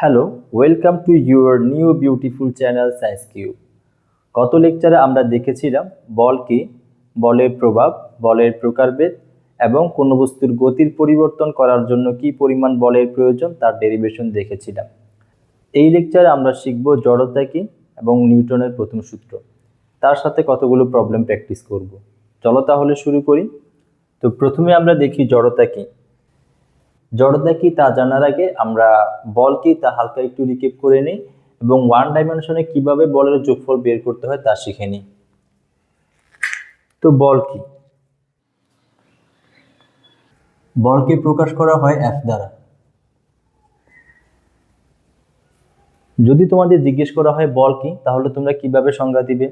Hello, welcome to your new beautiful channel science cube. গত লেকচারে আমরা দেখেছিলাম বল কি, বলের প্রভাব, বলের প্রকারভেদ এবং কোনো বস্তুর গতির পরিবর্তন করার জন্য কি পরিমাণ বলের প্রয়োজন তার ডেরিভেশন দেখেছিলাম। এই লেকচারে আমরা শিখব জড়তা কি এবং নিউটনের প্রথম সূত্র, তার সাথে কতগুলো প্রবলেম প্র্যাকটিস করব। চলো তাহলে শুরু করি। তো প্রথমে আমরা দেখি জড়তা কি। জড়তা কি তা জানার আগে আমরা বল কি তা হালকা একটু রিক্যাপ করে নিই এবং ওয়ান ডাইমেনশনে কিভাবে বলের যোগফল বের করতে হয় তা শিখে নিই। তো বল কি? বলকে প্রকাশ করা হয় এফ দ্বারা। যদি তোমাদের জিজ্ঞেস করা হয় বল কি, তাহলে তোমরা কিভাবে সংজ্ঞা দিবে?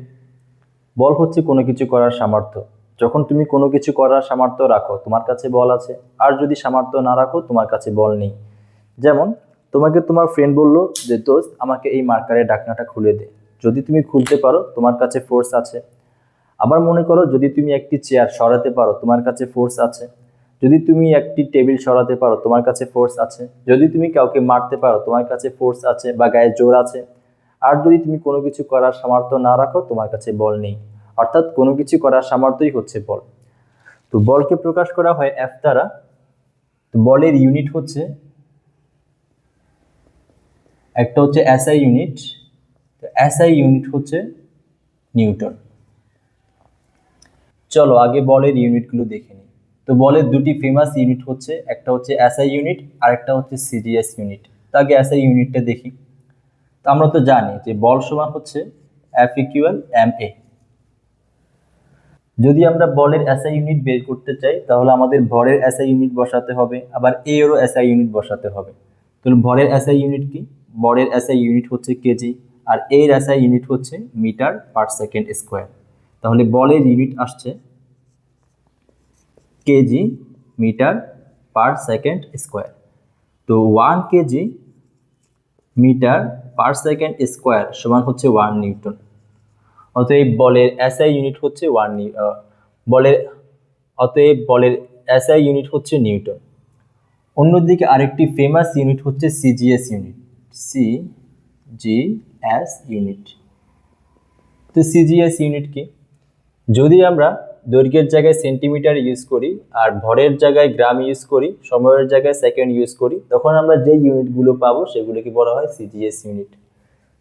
বল হচ্ছে কোনো কিছু করার সামর্থ্য। যখন তুমি কোনো কিছু করার সামর্থ্য রাখো, তোমার কাছে বল আছে। আর যদি সামর্থ্য না রাখো, তোমার কাছে বল নেই। যেমন তোমাকে তোমার ফ্রেন্ড বললো যে দোস্ত আমাকে এই মার্কারের ঢাকনাটা খুলে দে। যদি তুমি খুলতে পারো, তোমার কাছে ফোর্স আছে। আবার মনে করো যদি তুমি একটি চেয়ার সরাতে পারো, তোমার কাছে ফোর্স আছে। যদি তুমি একটি টেবিল সরাতে পারো, তোমার কাছে ফোর্স আছে। যদি তুমি কাউকে মারতে পারো, তোমার কাছে ফোর্স আছে বা গায়ে জোর আছে। আর যদি তুমি কোনো কিছু করার সামর্থ্য না রাখো, তোমার কাছে বল নেই। অর্থাৎ কোনো কিছু করার সামর্থ্যই হচ্ছে বল। তো বলকে প্রকাশ করা হয় এফ দ্বারা। তো বলের ইউনিট হচ্ছে, একটা হচ্ছে এসআই ইউনিট। তো এসআই ইউনিট হচ্ছে নিউটন। চলো আগে বলের ইউনিটগুলো দেখে নিই। তো বলের দুটি ফেমাস ইউনিট হচ্ছে, একটা হচ্ছে এসআই ইউনিট আর একটা হচ্ছে সিজিএস ইউনিট। তো আগে এসআই ইউনিটটা দেখি। তো আমরা তো জানি যে বল সমান হচ্ছে এফ ইকুয়াল এম এ। যদি আমরা বলের এসআই ইউনিট বের করতে চাই, তাহলে আমাদের ভরের এসআই ইউনিট বসাতে হবে, আবার এ এরও এসআই ইউনিট বসাতে হবে। তাহলে ভরের এসআই ইউনিট কি? ভরের এসআই ইউনিট হচ্ছে কেজি, আর এর এসআই ইউনিট হচ্ছে মিটার পার সেকেন্ড স্কোয়ার। তাহলে বলের ইউনিট আসছে kg metre per second square. তো 1 kg metre per second square সমান হচ্ছে 1 নিউটন। অতএব বলের এসআই ইউনিট হচ্ছে বলের এসআই ইউনিট হচ্ছে নিউটন। অন্যদিকে আরেকটি ফেমাস ইউনিট হচ্ছে সিজিএস ইউনিট। CGS unit. তো সিজিএস ইউনিট কি? যদি আমরা দৈর্ঘ্যের জায়গায় সেন্টিমিটার ইউজ করি আর ভরের জায়গায় গ্রাম ইউজ করি, সময়ের জায়গায় সেকেন্ড ইউজ করি, তখন আমরা যে ইউনিটগুলো পাবো সেগুলোকে বলা হয় সিজিএস ইউনিট।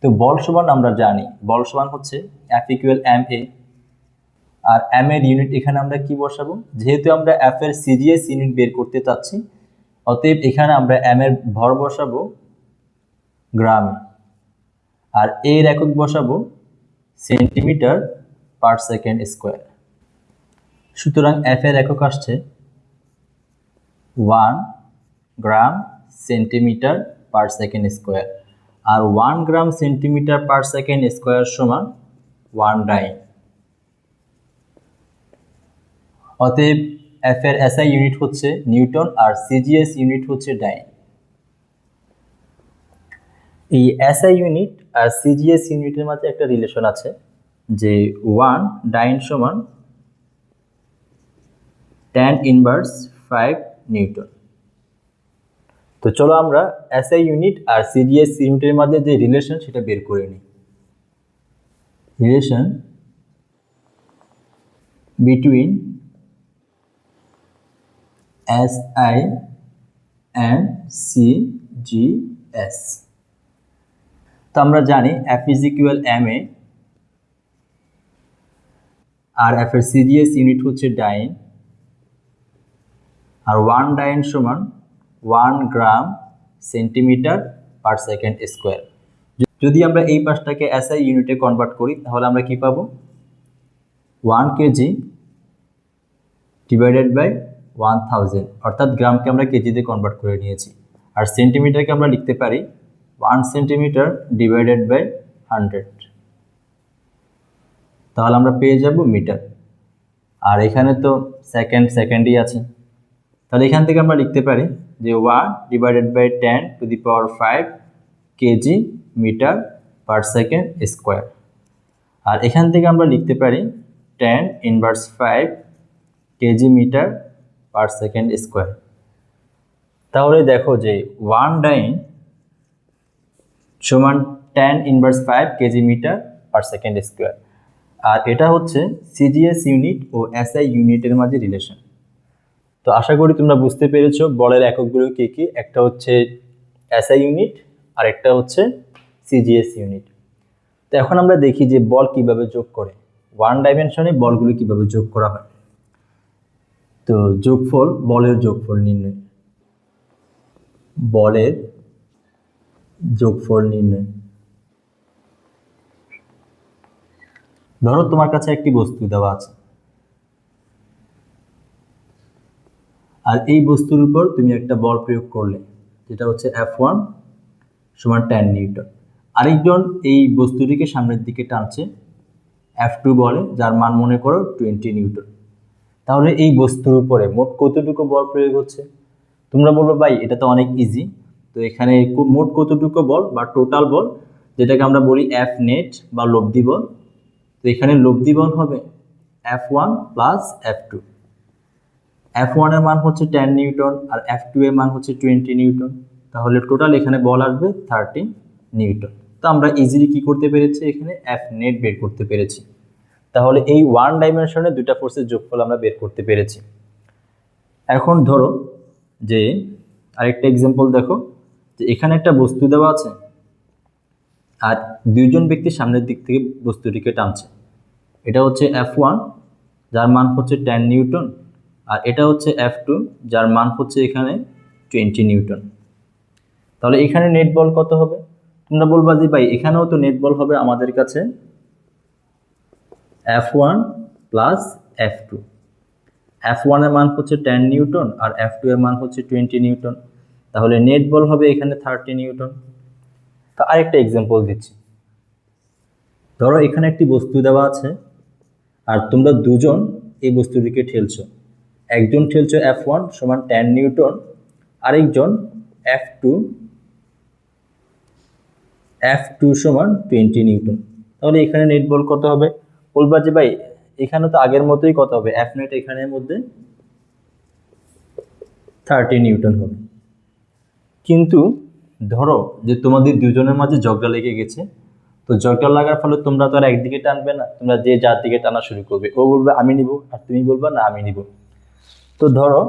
তো বল সমান আমরা জানি বল সমান হচ্ছে F equal M A. R M এর ইউনিট এখানে আমরা কি বসাবো? যেহেতু আমরা এফ এর সিজিএস ইউনিট বের করতে চাচ্ছি, অতএব এখানে আমরা এম এর ভর বসাবো গ্রামে, আর এর একক বসাবো সেন্টিমিটার পার সেকেন্ড স্কোয়ার। সুতরাং এফ এর একক আসছে 1 gram centimetre per second square, আর 1 gram centimetre per second square সমান 1 ডাইন। অতএব এফ এর এসআই ইউনিট হচ্ছে নিউটন আর সিজিএস ইউনিট হচ্ছে ডাইন। এই এসআই ইউনিট আর সিজিএস ইউনিটের মাঝে একটা রিলেশন আছে যে 1 ডাইন সমান tan ইনভার্স 5 নিউটন। তো চলো আমরা এসআই ইউনিট আর সিজিএস ইউনিটের মধ্যে যে রিলেশন সেটা বের করে নিই। Relation between SI and CGS. তো আমরা জানি F is equal M A, আর এফ এর সিজিএস ইউনিট হচ্ছে ডাইন, আর 1 ডাইন সমান 1 gram centimetre per second square. যদি আমরা এই পাশটাকে এসআই ইউনিটে কনভার্ট করি, তাহলে আমরা কি পাবো? 1 কেজি ডিভাইডেড বাই 1000, অর্থাৎ গ্রামকে আমরা কেজিতে কনভার্ট করে নিয়েছি। আর সেন্টিমিটারকে আমরা লিখতে পারি 1 সেন্টিমিটার ডিভাইডেড বাই 100, তাহলে আমরা পেয়ে যাব মিটার। আর এখানে তো সেকেন্ডই আছে, তাহলে এখান থেকে আমরা লিখতে পারি যে 1 divided by 10 to the power 5 KG metre per second square. আর এখান থেকে আমরা লিখতে পারি 10 inverse 5 KG metre per second square. তাহলে দেখো যে 1 ডাইন সমান 10⁻⁵ KG metre per second square. আর এটা হচ্ছে সিজিএস ইউনিট ও এসআই ইউনিটের মাঝে রিলেশন। তো আশা করি তোমরা বুঝতে পেরেছো বলের এককগুলো কি কি। একটা হচ্ছে এসআই ইউনিট আর একটা হচ্ছে সিজিএস ইউনিট। তো এখন আমরা দেখি যে বল কিভাবে যোগ করে, ওয়ান ডাইমেনশনে বলগুলো কিভাবে যোগ করা হয়। তো যোগফল, বলের যোগফল নির্ণয়, বলের যোগফল নির্ণয়। ধরো তোমার কাছে একটি বস্তু দেওয়া আছে, আর এই বস্তুর উপর তুমি একটা বল প্রয়োগ করলে, যেটা হচ্ছে F1 সমান 10 নিউটন। আরেকজন এই বস্তুটিকে সামনের দিকে টানছে F2 বলে, যার মান মনে করো 20 নিউটন। তাহলে এই বস্তুর উপরে মোট কতটুকু বল প্রয়োগ হচ্ছে? তোমরা বলবো ভাই এটা তো অনেক ইজি। তো এখানে মোট কতটুকু বল বা টোটাল বল, যেটাকে আমরা বলি F নেট বা লব্ধি বল। তো এখানে লব্ধি বল হবে F1 প্লাস F2। F1 এর মান হচ্ছে 10 নিউটন আর F2 এর মান হচ্ছে 20 নিউটন। তাহলে টোটাল এখানে বল আসবে 30 নিউটন। তো আমরা ইজিলি কি করতে পেরেছি, এখানে F নেট বের করতে পেরেছি। তাহলে এই ওয়ান ডাইমেনশনে দুইটা ফোর্সের যোগফল আমরা বের করতে পেরেছি। এখন ধরো যে আরেকটা এক্সাম্পল দেখো, যে এখানে একটা বস্তু দেওয়া আছে আর দুইজন ব্যক্তি সামনের দিক থেকে বস্তুটিকে টানছে। এটা হচ্ছে F1 যার মান হচ্ছে 10 নিউটন আর এটা হচ্ছে F2 যার মান হচ্ছে এখানে 20 নিউটন। তাহলে এখানে নেট বল কত হবে? তোমরা বলবা যে ভাই এখানেও তো নেট বল হবে আমাদের কাছে F1 প্লাস F2। F1 এর মান হচ্ছে 10 নিউটন আর F2 এর মান হচ্ছে 20 নিউটন। তাহলে নেট বল হবে এখানে 30 নিউটন। তো আরেকটা এক্সাম্পল দিচ্ছি। ধরো এখানে একটি বস্তু দেওয়া আছে আর তোমরা দুজন এই বস্তুটিকে ঠেলছো। একজন ঠেলছো F1 সমান 10 নিউটন, আরেকজন F2 সমান 20 নিউটন। তাহলে এখানে নেট বল কত হবে? বলবা যে ভাই এখানে তো আগের মতোই কত হবে, F নেট এখানের মধ্যে 30 নিউটন হবে। কিন্তু ধরো যে তোমাদের দুজনের মাঝে ঝগড়া লেগে গেছে। তো ঝগড়া লাগার ফলে তোমরা তো আর একদিকে টানবে না, তোমরা যে যার দিকে টানা শুরু করবে। ও বলবে আমি নিব আর তুমি বলবা না আমি নিব। তো ধরো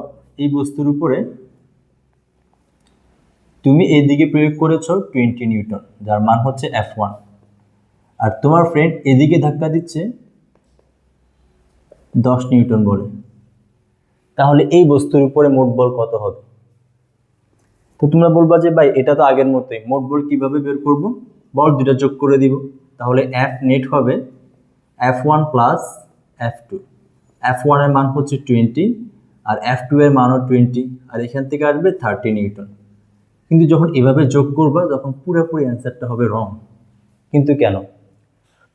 এই বস্তুর উপরে তুমি এদিকে প্রয়োগ করেছো 20 নিউটন যার মান হচ্ছে F1, আর তোমার ফ্রেন্ড এদিকে ধাক্কা দিচ্ছে 10 নিউটন বলে। তাহলে এই বস্তুর উপরে মোট বল কত হবে? তো তোমরা বলবা যে ভাই এটা তো আগের মতোই, মোট বল কিভাবে বের করব? বল দুটা যোগ করে দিব। তাহলে F নেট হবে F1 প্লাস F2। F1 এর মান হচ্ছে 20 আর F2 এর মানও 20, আর এখান থেকে আসবে 30 নিউটন। কিন্তু যখন এভাবে যোগ করবা তখন পুরোপুরি অ্যান্সারটা হবে রং। কিন্তু কেন?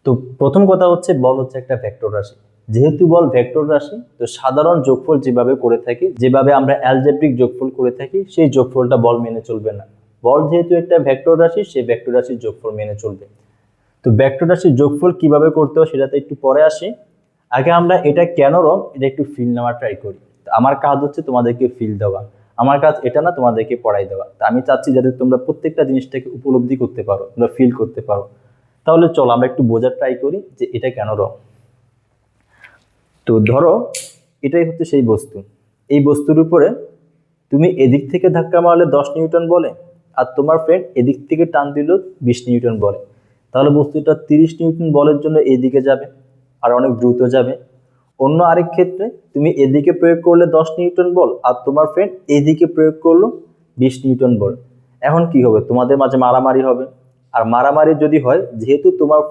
তো প্রথম কথা হচ্ছে বল হচ্ছে একটা ভেক্টর রাশি। যেহেতু বল ভেক্টর রাশি, তো সাধারণ যোগফল যেভাবে করে থাকি, যেভাবে আমরা অ্যালজেব্রিক যোগফল করে থাকি, সেই যোগফলটা বল মেনে চলবে না। বল যেহেতু একটা ভেক্টর রাশি, সেই ভেক্টর রাশির যোগফল মেনে চলবে। তো ভেক্টর রাশির যোগফল কিভাবে করতে হয় সেটাতে একটু পরে আসি। আগে আমরা এটা কেন রং এটা একটু ফিল নেওয়ার ট্রাই করি। আমার কাজ হচ্ছে তোমাদেরকে ফিল দেওয়া, আমার কাজ এটা না তোমাদেরকে পড়াই দেওয়া। তা আমি চাচ্ছি যাতে তোমরা প্রত্যেকটা জিনিসটাকে উপলব্ধি করতে পারো, তোমরা ফিল করতে পারো। তাহলে চলো আমরা একটু বোঝার ট্রাই করি যে এটা কেন রং। তো ধরো এটাই হচ্ছে সেই বস্তু। এই বস্তুর উপরে তুমি এদিক থেকে ধাক্কা মারলে 10 নিউটন বলে, আর তোমার ফ্রেন্ড এদিক থেকে টান দিল 20 নিউটন বলে। তাহলে বস্তুটা 30 নিউটন বলের জন্য এইদিকে যাবে আর অনেক দ্রুত যাবে। অন্য আরেক ক্ষেত্রে তুমি এদিকে প্রয়োগ করলে 10 নিউটন বল আর তোমার ফ্রেন্ড এদিকে প্রয়োগ করলো 20 নিউটন বল। এখন কি হবে? তোমাদের মাঝে মারামারি হবে। আর মারামারি যদি হয়, যেহেতু তোমার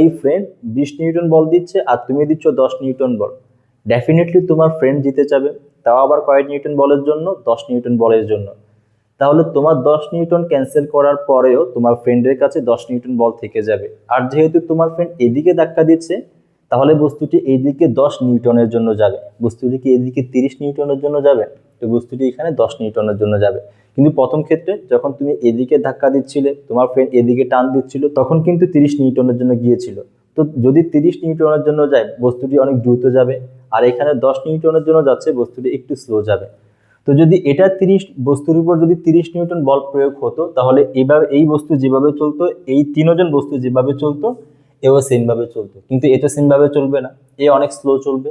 এই ফ্রেন্ড 20 নিউটন বল দিচ্ছে আর তুমি দিচ্ছ 10 নিউটন বল, ডেফিনেটলি তোমার ফ্রেন্ড জিতে যাবে। তাও আবার কয়েক নিউটন বলের জন্য? 10 নিউটন বলের জন্য। তাহলে তোমার 10 নিউটন ক্যান্সেল করার পরেও তোমার ফ্রেন্ডের কাছে 10 নিউটন বল থেকে যাবে। আর যেহেতু তোমার ফ্রেন্ড এদিকে ধাক্কা দিচ্ছে, তাহলে বস্তুটি এইদিকে 10 নিউটনের জন্য যাবে। বস্তুটি কি এদিকে 30 নিউটনের জন্য যাবে? তো বস্তুটি এখানে 10 নিউটনের জন্য যাবে। কিন্তু প্রথম ক্ষেত্রে যখন তুমি এদিকে ধাক্কা দিচ্ছিলে, তোমার ফ্রেন্ড এদিকে টান দিচ্ছিল, তখন কিন্তু 30 নিউটনের জন্য গিয়েছিল। তো যদি 30 নিউটনের জন্য যায়, বস্তুটি অনেক দ্রুত যাবে। আর এখানে 10 নিউটনের জন্য যাচ্ছে, বস্তুটি একটু স্লো যাবে। তো যদি এটা 30 বস্তুর উপর যদি 30 নিউটন বল প্রয়োগ হতো, তাহলে এইভাবে এই বস্তু যেভাবে চলতো, এই তিনজন বস্তু যেভাবে চলতো, এও সেম ভাবে চলতো। কিন্তু এটা সেম ভাবে চলবে না, এ অনেক স্লো চলবে।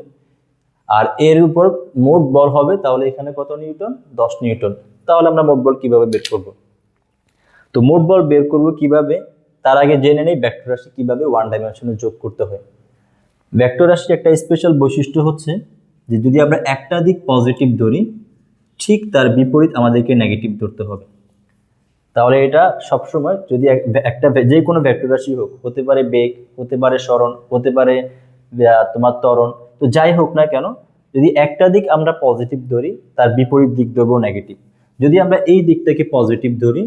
আর এর উপর মোট বল হবে, তাহলে এখানে কত নিউটন? 10 নিউটন। তাহলে আমরা মোট বল কিভাবে বের করব? তো মোট বল বের করব কিভাবে, তার আগে জেনে নেই ভেক্টর রাশি কিভাবে ওয়ান ডাইমেনশনে যোগ করতে হয়। ভেক্টর রাশির একটা স্পেশাল বৈশিষ্ট্য হচ্ছে যে যদি আমরা একটা দিক পজিটিভ ধরি, ঠিক তার বিপরীত আমাদেরকে নেগেটিভ ধরতে হবে। তাহলে এটা সবসময় যদি একটা যে কোনো ভেক্টর রাশি হোক, হতে পারে বেগ, হতে পারে সরণ, হতে পারে তোমার ত্বরণ, তো যাই হোক না কেন, যদি একটা দিক আমরা পজিটিভ ধরি, তার বিপরীত দিক ধরবো নেগেটিভ। যদি আমরা এই দিকটাকে পজিটিভ ধরি,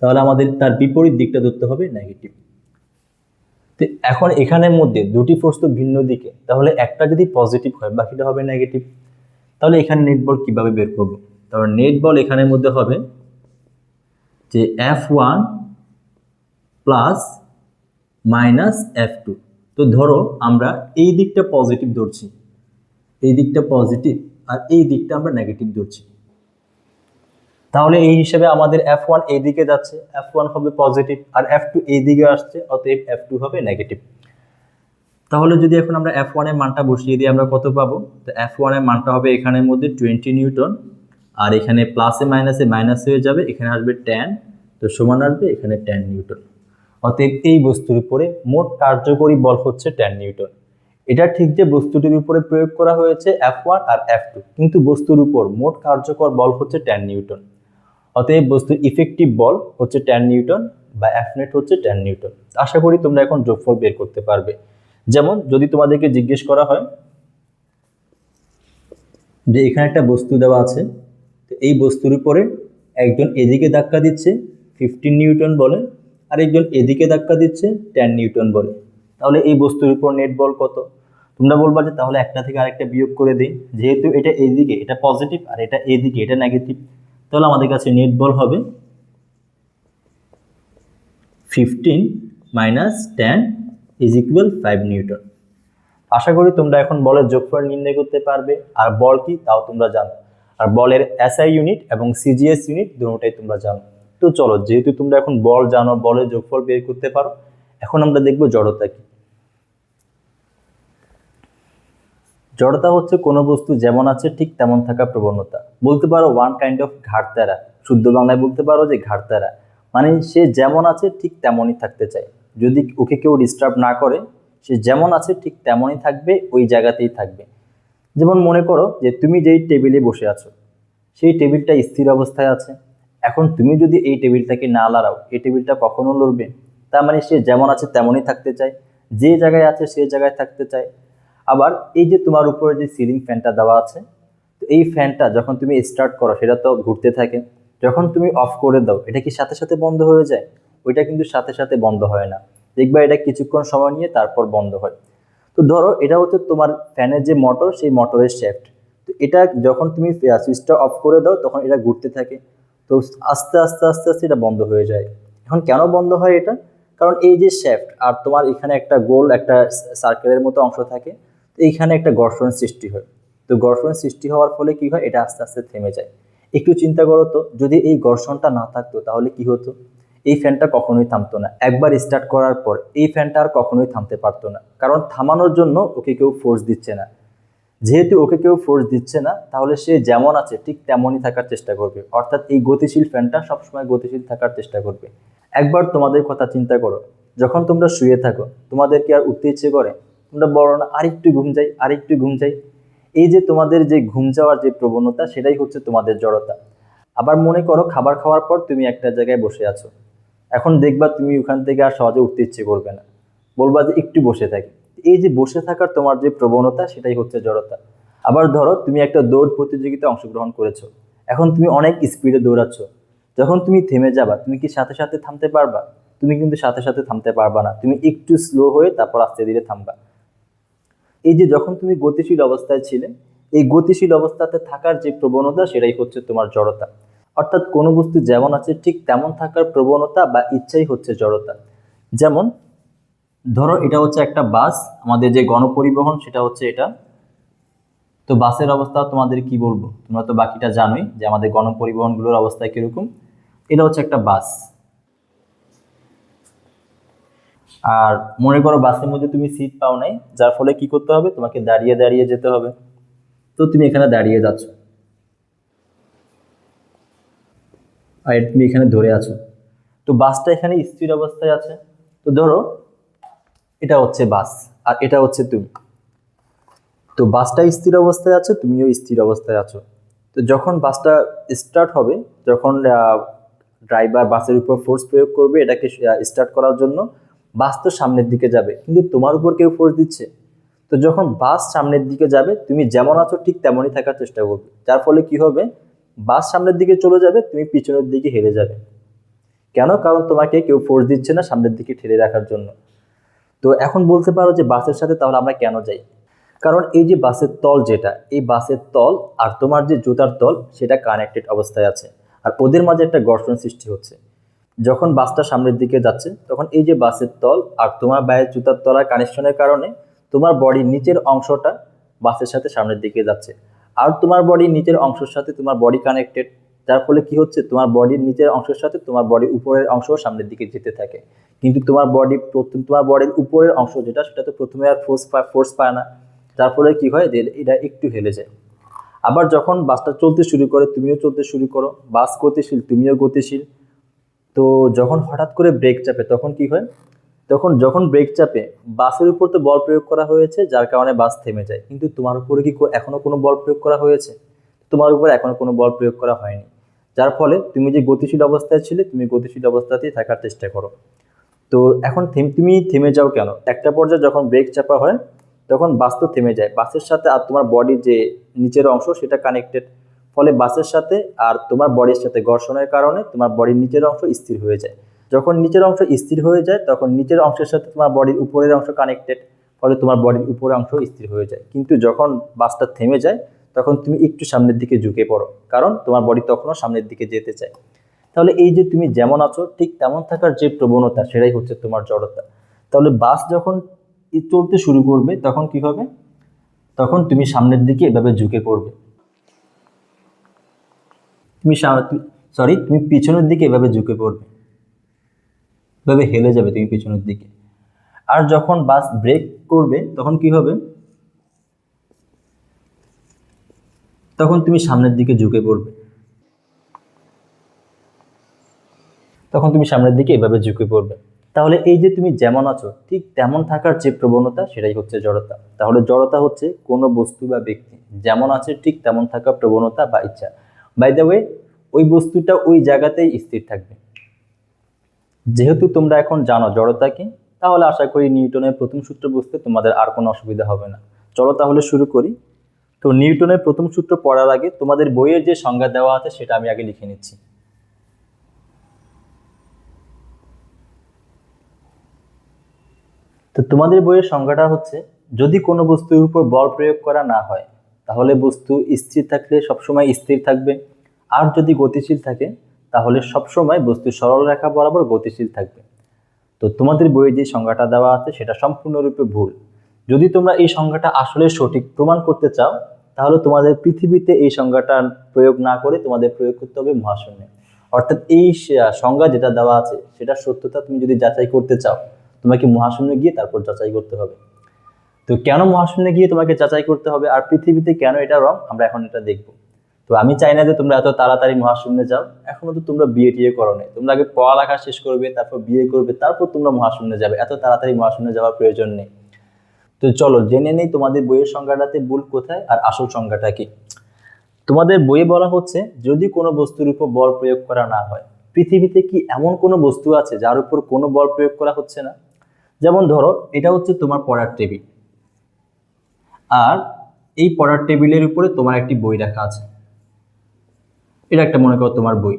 তাহলে আমাদের তার বিপরীত দিকটা ধরতে হবে নেগেটিভ। তো এখন এখানের মধ্যে দুটি ফোর্স তো ভিন্ন দিকে, তাহলে একটা যদি পজিটিভ হয় বাকিটা হবে নেগেটিভ। তাহলে এখানে নেট বল কিভাবে বের করব? তাহলে নেট বল এখানের মধ্যে হবে যে F1 প্লাস মাইনাস F2। তো ধরো আমরা এই দিকটা পজিটিভ ধরছি, এই দিকটা পজিটিভ, আর এই দিকটা আমরা নেগেটিভ ধরছি। তাহলে এই হিসেবে আমাদের F1 এই দিকে যাচ্ছে, F1 হবে পজিটিভ, আর F2 এই দিকে আসছে, অতএব F2 হবে নেগেটিভ। তাহলে যদি এখন আমরা F1 এর মানটা বসিয়ে দিই, আমরা কত পাবো? তো F1 এর মানটা হবে এখানের মধ্যে 20 নিউটন, আর এখানে প্লাসে মাইনাসে মাইনাস হয়ে যাবে, এখানে আসবে 10, তো সমান আসবে এখানে 10 নিউটন। অতএব এই বস্তুর উপরে মোট কার্যকরী বল হচ্ছে 10 নিউটন। এটা ঠিক যে বস্তুটির উপরে প্রয়োগ করা হয়েছে F1 আর F2, কিন্তু বস্তুর উপর মোট কার্যকর বল হচ্ছে 10 নিউটন। অতএব বস্তুর ইফেক্টিভ বল হচ্ছে 10 নিউটন বা F নেট হচ্ছে 10 নিউটন। আশা করি তোমরা এখন যোগফল বের করতে পারবে। যেমন যদি তোমাদেরকে জিজ্ঞেস করা হয় যে এখানে একটা বস্তু দেওয়া আছে, তো এই বস্তুর উপরে একজন এদিকে ধাক্কা দিচ্ছে 15 নিউটন বলে, আর একজন এদিকে ধাক্কা দিচ্ছে 10 নিউটন বলে, তাহলে এই বস্তুর উপর নেট বল কত? তোমরা বলবা যে তাহলে একটা থেকে আরেকটা বিয়োগ করে দিই, যেহেতু এটা এইদিকে এটা পজিটিভ আর এটা এইদিকে এটা নেগেটিভ, তাহলে আমাদের কাছে নেট বল হবে 15 মাইনাস 10 ইজ ইকুয়াল 5 নিউটন। আশা করি তোমরা এখন বলের যোগফল নির্ণয় করতে পারবে, আর বল কি তাও তোমরা জানো, আর বলের এসআই ইউনিট এবং সিজিএস ইউনিট দুটোটাই তোমরা জানো। তো চলো, যেহেতু তোমরা এখন বল জানো, বলের যোগফল বের করতে পারো, এখন আমরা দেখব জড়তা কি। জড়তা হচ্ছে কোনো বস্তু যেমন আছে ঠিক তেমন থাকা প্রবণতা, বলতে পারো ওয়ান কাইন্ড অফ ঘাড়তারা, শুদ্ধ বাংলায় বলতে পারো যে ঘাড়তারা, মানে সে যেমন আছে ঠিক তেমনই থাকতে চায়। যদি ওকে কেউ ডিস্টার্ব না করে, সে যেমন আছে ঠিক তেমনই থাকবে, ওই জায়গাতেই থাকবে। যেমন মনে করো যে তুমি যেই টেবিলে বসে আছো, সেই টেবিলটা স্থির অবস্থায় আছে। এখন তুমি যদি এই টেবিলটাকে না লড়াও, এই টেবিলটা কখনো লড়বে? তার মানে সে যেমন আছে তেমনই থাকতে চায়, যে জায়গায় আছে সেই জায়গায় থাকতে চায়। আবার এই যে তোমার উপরে যে সিলিং ফ্যানটা দেওয়া আছে, তো এই ফ্যানটা যখন তুমি স্টার্ট করো সেটা তো ঘুরতে থাকে, যখন তুমি অফ করে দাও এটা কি সাথে সাথে বন্ধ হয়ে যায়? ওইটা কিন্তু সাথে সাথে বন্ধ হয় না, দেখবা এটা কিছুক্ষণ সময় নিয়ে তারপর বন্ধ হয়। তো ধরো এটা হচ্ছে তোমার ফ্যানের যে মোটর, সেই মোটরের শ্যাফট। তো এটা যখন তুমি সুইচটা অফ করে দাও তখন এটা ঘুরতে থাকে, তো আস্তে আস্তে আস্তে আস্তে এটা বন্ধ হয়ে যায়। এখন কেন বন্ধ হয় এটা? কারণ এই যে শ্যাফট আর তোমার এখানে একটা গোল একটা সার্কেলের মতো অংশ থাকে, তো এইখানে একটা ঘর্ষণ সৃষ্টি হয়। তো ঘর্ষণ সৃষ্টি হওয়ার ফলে কি হয়, এটা আস্তে আস্তে থেমে যায়। একটু চিন্তা করো তো, যদি এই ঘর্ষণটা না থাকতো তাহলে কি হতো? এই ফ্যানটা কখনোই থামতো না। একবার স্টার্ট করার পর এই ফ্যানটা আর কখনোই থামতে পারতো না, কারণ থামানোর জন্য ওকে কেউ ফোর্স দিচ্ছে না। যেহেতু ওকে কেউ ফোর্স দিচ্ছে না, তাহলে সে যেমন আছে ঠিক তেমনই থাকার চেষ্টা করবে, অর্থাৎ এই গতিশীল ফ্যানটা সবসময় গতিশীল থাকার চেষ্টা করবে। একবার তোমাদের কথা চিন্তা করো, যখন তোমরা শুয়ে থাকো তোমাদের কি আর উঠতে ইচ্ছে করে? তোমরা বলো না আরেকটু ঘুম যাই, আরেকটু ঘুম যাই? এই যে তোমাদের যে ঘুম যাওয়ার যে প্রবণতা, সেটাই হচ্ছে তোমাদের জড়তা। আবার মনে করো খাবার খাওয়ার পর তুমি একটা জায়গায় বসে আছো, এখন দেখবা তুমি ওখান থেকে আর সহজে উঠতে ইচ্ছে করবে না, বলবা যে একটু বসে থাকি। এই যে বসে থাকার তোমার যে প্রবণতা, সেটাই হচ্ছে জড়তা। আবার ধরো তুমি একটা দৌড় প্রতিযোগিতায় অংশগ্রহণ করেছো, এখন তুমি অনেক স্পিডে দৌড়াচ্ছ, যখন তুমি থেমে যাবা তুমি কি সাথে সাথে থামতে পারবা? তুমি কিন্তু সাথে সাথে থামতে পারবা না, তুমি একটু স্লো হয়ে তারপর আস্তে ধীরে থামবা। এই যে যখন তুমি গতিশীল অবস্থায় ছিলে, এই গতিশীল অবস্থাতে থাকার যে প্রবণতা, সেটাই হচ্ছে তোমার জড়তা। অর্থাৎ কোনো বস্তু যেমন আছে ঠিক তেমন থাকার প্রবণতা বা ইচ্ছাই হচ্ছে জড়তা। যেমন ধরো এটা হচ্ছে একটা বাস, আমাদের যে গণপরিবহন সেটা হচ্ছে এটা, তো বাসের অবস্থা তোমাদের কি বলবো, তোমরা তো বাকিটা জানোই যে আমাদের গণপরিবহনগুলোর অবস্থা কিরকম। এটা হচ্ছে একটা বাস। আর মনে করো বাসের মধ্যে তুমি সিট পাও নাই, যার ফলে কি করতে হবে, তোমাকে দাঁড়িয়ে দাঁড়িয়ে যেতে হবে। তো তুমি এখানে দাঁড়িয়ে যাচ্ছ আর তুমি এখানে ধরে আছো। তো বাসটা এখানে স্থির অবস্থায় আছে। তো ধরো এটা হচ্ছে বাস আর এটা হচ্ছে তুমি। তো বাসটা স্থির অবস্থায় আছে, তুমিও স্থির অবস্থায় আছো। তো যখন বাসটা স্টার্ট হবে, যখন ড্রাইভার বাসের উপর ফোর্স প্রয়োগ করবে এটাকে স্টার্ট করার জন্য, বাস তো সামনের দিকে যাবে, কিন্তু তোমার উপর কেউ ফোর্স দিচ্ছে। তো যখন বাস সামনের দিকে যাবে, তুমি যেমন আছো ঠিক তেমনই থাকার চেষ্টা করবে, যার ফলে কি হবে, বাস সামনের দিকে চলে যাবে, তুমি পিছনের দিকে হেরে যাবে। কেন? কারণ তোমাকে কেউ ফোর্স দিচ্ছে না সামনের দিকে ঠেলে রাখার জন্য। তো এখন বলতে পারো যে বাসের সাথে তাহলে আমরা কেন যাই? কারণ এই যে বাসের তল, যেটা এই বাসের তল আর তোমার যে জুতার তল সেটা কানেক্টেড অবস্থায় আছে, আর ওদের মাঝে একটা ঘর্ষণ সৃষ্টি হচ্ছে। যখন বাসটা সামনের দিকে যাচ্ছে তখন এই যে বাসের তল আর তোমার পায়ের জুতার তলার কানেকশনের কারণে তোমার বডির নিচের অংশটা বাসের সাথে সামনের দিকে যাচ্ছে, আর তোমার বডির নিচের অংশের সাথে তোমার বডি কানেক্টেড, যার ফলে কি হচ্ছে, তোমার বডির নিচের অংশের সাথে তোমার বডির উপরের অংশ সামনের দিকে যেতে থাকে। কিন্তু তোমার বডির উপরের অংশ যেটা, সেটা তো প্রথমে আর ফোর্স পায় না, যার ফলে কি হয় যে এটা একটু হেলে যায়। আবার যখন বাসটা চলতে শুরু করে, তুমিও চলতে শুরু করো, বাস গতিশীল, তুমিও গতিশীল। তো যখন হঠাৎ করে ব্রেক চাপে তখন কি হয়, যখন ব্রেক চাপে বাসের উপর তো বল প্রয়োগ করা হয়েছে, যার কারণে বাস থেমে যায়, কিন্তু তোমার উপরে কি এখনো কোনো বল প্রয়োগ করা হয়েছে? তোমার উপরে এখনো কোনো বল প্রয়োগ করা হয়নি, যার ফলে তুমি যে গতিশীল অবস্থায় ছিলে তুমি গতিশীল অবস্থাতেই থাকার চেষ্টা করো। তো এখন তুমি থেমে যাও কেন? একটা পর্যায়ে যখন ব্রেক চাপা হয় তখন বাস তো থেমে যায়, বাসের সাথে আর তোমার বডির যে নিচের অংশ সেটা কানেক্টেড, ফলে বাসের সাথে আর তোমার বডির সাথে ঘর্ষণের কারণে তোমার বডির নিচের অংশ স্থির হয়ে যায়। যখন নিচের অংশ স্থির হয়ে যায় তখন নিচের অংশের সাথে তোমার বডির উপরের অংশ কানেক্টেড, ফলে তোমার বডির উপরের অংশ স্থির হয়ে যায়। কিন্তু যখন বাসটা থেমে যায় তখন তুমি একটু সামনের দিকে ঝুঁকে পড়ো, কারণ তোমার বডি তখনও সামনের দিকে যেতে চায়। তাহলে এই যে তুমি যেমন আছো ঠিক তেমন থাকার যে প্রবণতা, সেটাই হচ্ছে তোমার জড়তা। তাহলে বাস যখন চলতে শুরু করবে তখন কি হবে, তখন তুমি সামনের দিকে এভাবে ঝুঁকে পড়বে, তুমি তুমি পিছনের দিকে এভাবে ঝুঁকে পড়বে, এভাবে হেলে যাবে তুমি পিছনের দিকে। আর যখন বাস ব্রেক করবে তখন কি হবে, তখন তুমি সামনের দিকে ঝুঁকে পড়বে, তখন তুমি সামনের দিকে এভাবে ঝুঁকে পড়বে। তাহলে এই যে তুমি যেমন আছো ঠিক তেমন থাকার যে প্রবণতা, সেটাই হচ্ছে জড়তা। তাহলে জড়তা হচ্ছে কোনো বস্তু বা ব্যক্তি যেমন আছে ঠিক তেমন থাকা প্রবণতা বা ইচ্ছা। বাই দ্য ওয়ে, ওই বস্তুটা ওই জায়গাতেই স্থির থাকবে। যেহেতু তোমরা এখন জানো জড়তা কি, তাহলে আশা করি নিউটনের প্রথম সূত্র বুঝতে তোমাদের আর কোনো অসুবিধা হবে না। চলো তাহলে শুরু করি। তো নিউটনের প্রথম সূত্র পড়ার আগে তোমাদের বইয়ের যে সংজ্ঞা দেওয়া আছে সেটা আমি আগে লিখে নিচ্ছি। তো তোমাদের বইয়ের সংজ্ঞাটা হচ্ছে, যদি কোনো বস্তুর উপর বল প্রয়োগ করা না হয় তাহলে বস্তু স্থির থাকলে সবসময় স্থির থাকবে, আর যদি গতিশীল থাকে তাহলে সবসময় বস্তু সরল রেখা বরাবর গতিশীল থাকবে। তো তোমাদের বইয়ে যে সংজ্ঞাটা দেওয়া আছে সেটা সম্পূর্ণরূপে ভুল। যদি তোমরা এই সংজ্ঞাটা আসলে সঠিক প্রমাণ করতে চাও, তাহলে তোমাদের পৃথিবীতে এই সংজ্ঞাটা প্রয়োগ না করে তোমাদের প্রয়োগ করতে হবে মহাশূন্যে। অর্থাৎ এই সংজ্ঞা যেটা দেওয়া আছে সেটা সত্যতা তুমি যদি যাচাই করতে চাও, তোমাকে মহাশূন্যে গিয়ে তারপর যাচাই করতে হবে। তো কেন মহাশূন্যে গিয়ে তোমাকে যাচাই করতে হবে আর পৃথিবীতে কেন এটা রং, আমরা এখন এটা দেখব। তো আমি চাই না যে তোমরা এত তাড়াতাড়ি মহাশূন্যে যাও, এখনো তো তোমরা বিয়ে টিয়ে করো নাই, তোমরা আগে পড়ালেখা শেষ করবে, তারপর বিয়ে করবে, তারপর তোমরা মহাশূন্যে যাবে, এত তাড়াতাড়ি মহাশূন্যে যাওয়ার প্রয়োজন নেই। তো চলো জেনে নেই তোমাদের বইয়ের সংজ্ঞাটাতে ভুল কোথায় আর আসল সংজ্ঞাটা কি। তোমাদের বইয়ে বলা হচ্ছে, যদি কোনো বস্তুর উপর বল প্রয়োগ করা না হয়, পৃথিবীতে কি এমন কোনো বস্তু আছে যার উপর কোনো বল প্রয়োগ করা হচ্ছে না? যেমন ধরো এটা হচ্ছে তোমার পড়ার টেবিল, আর এই পড়ার টেবিলের উপরে তোমার একটি বই রাখা আছে, এটা একটা মনে করো তোমার বই।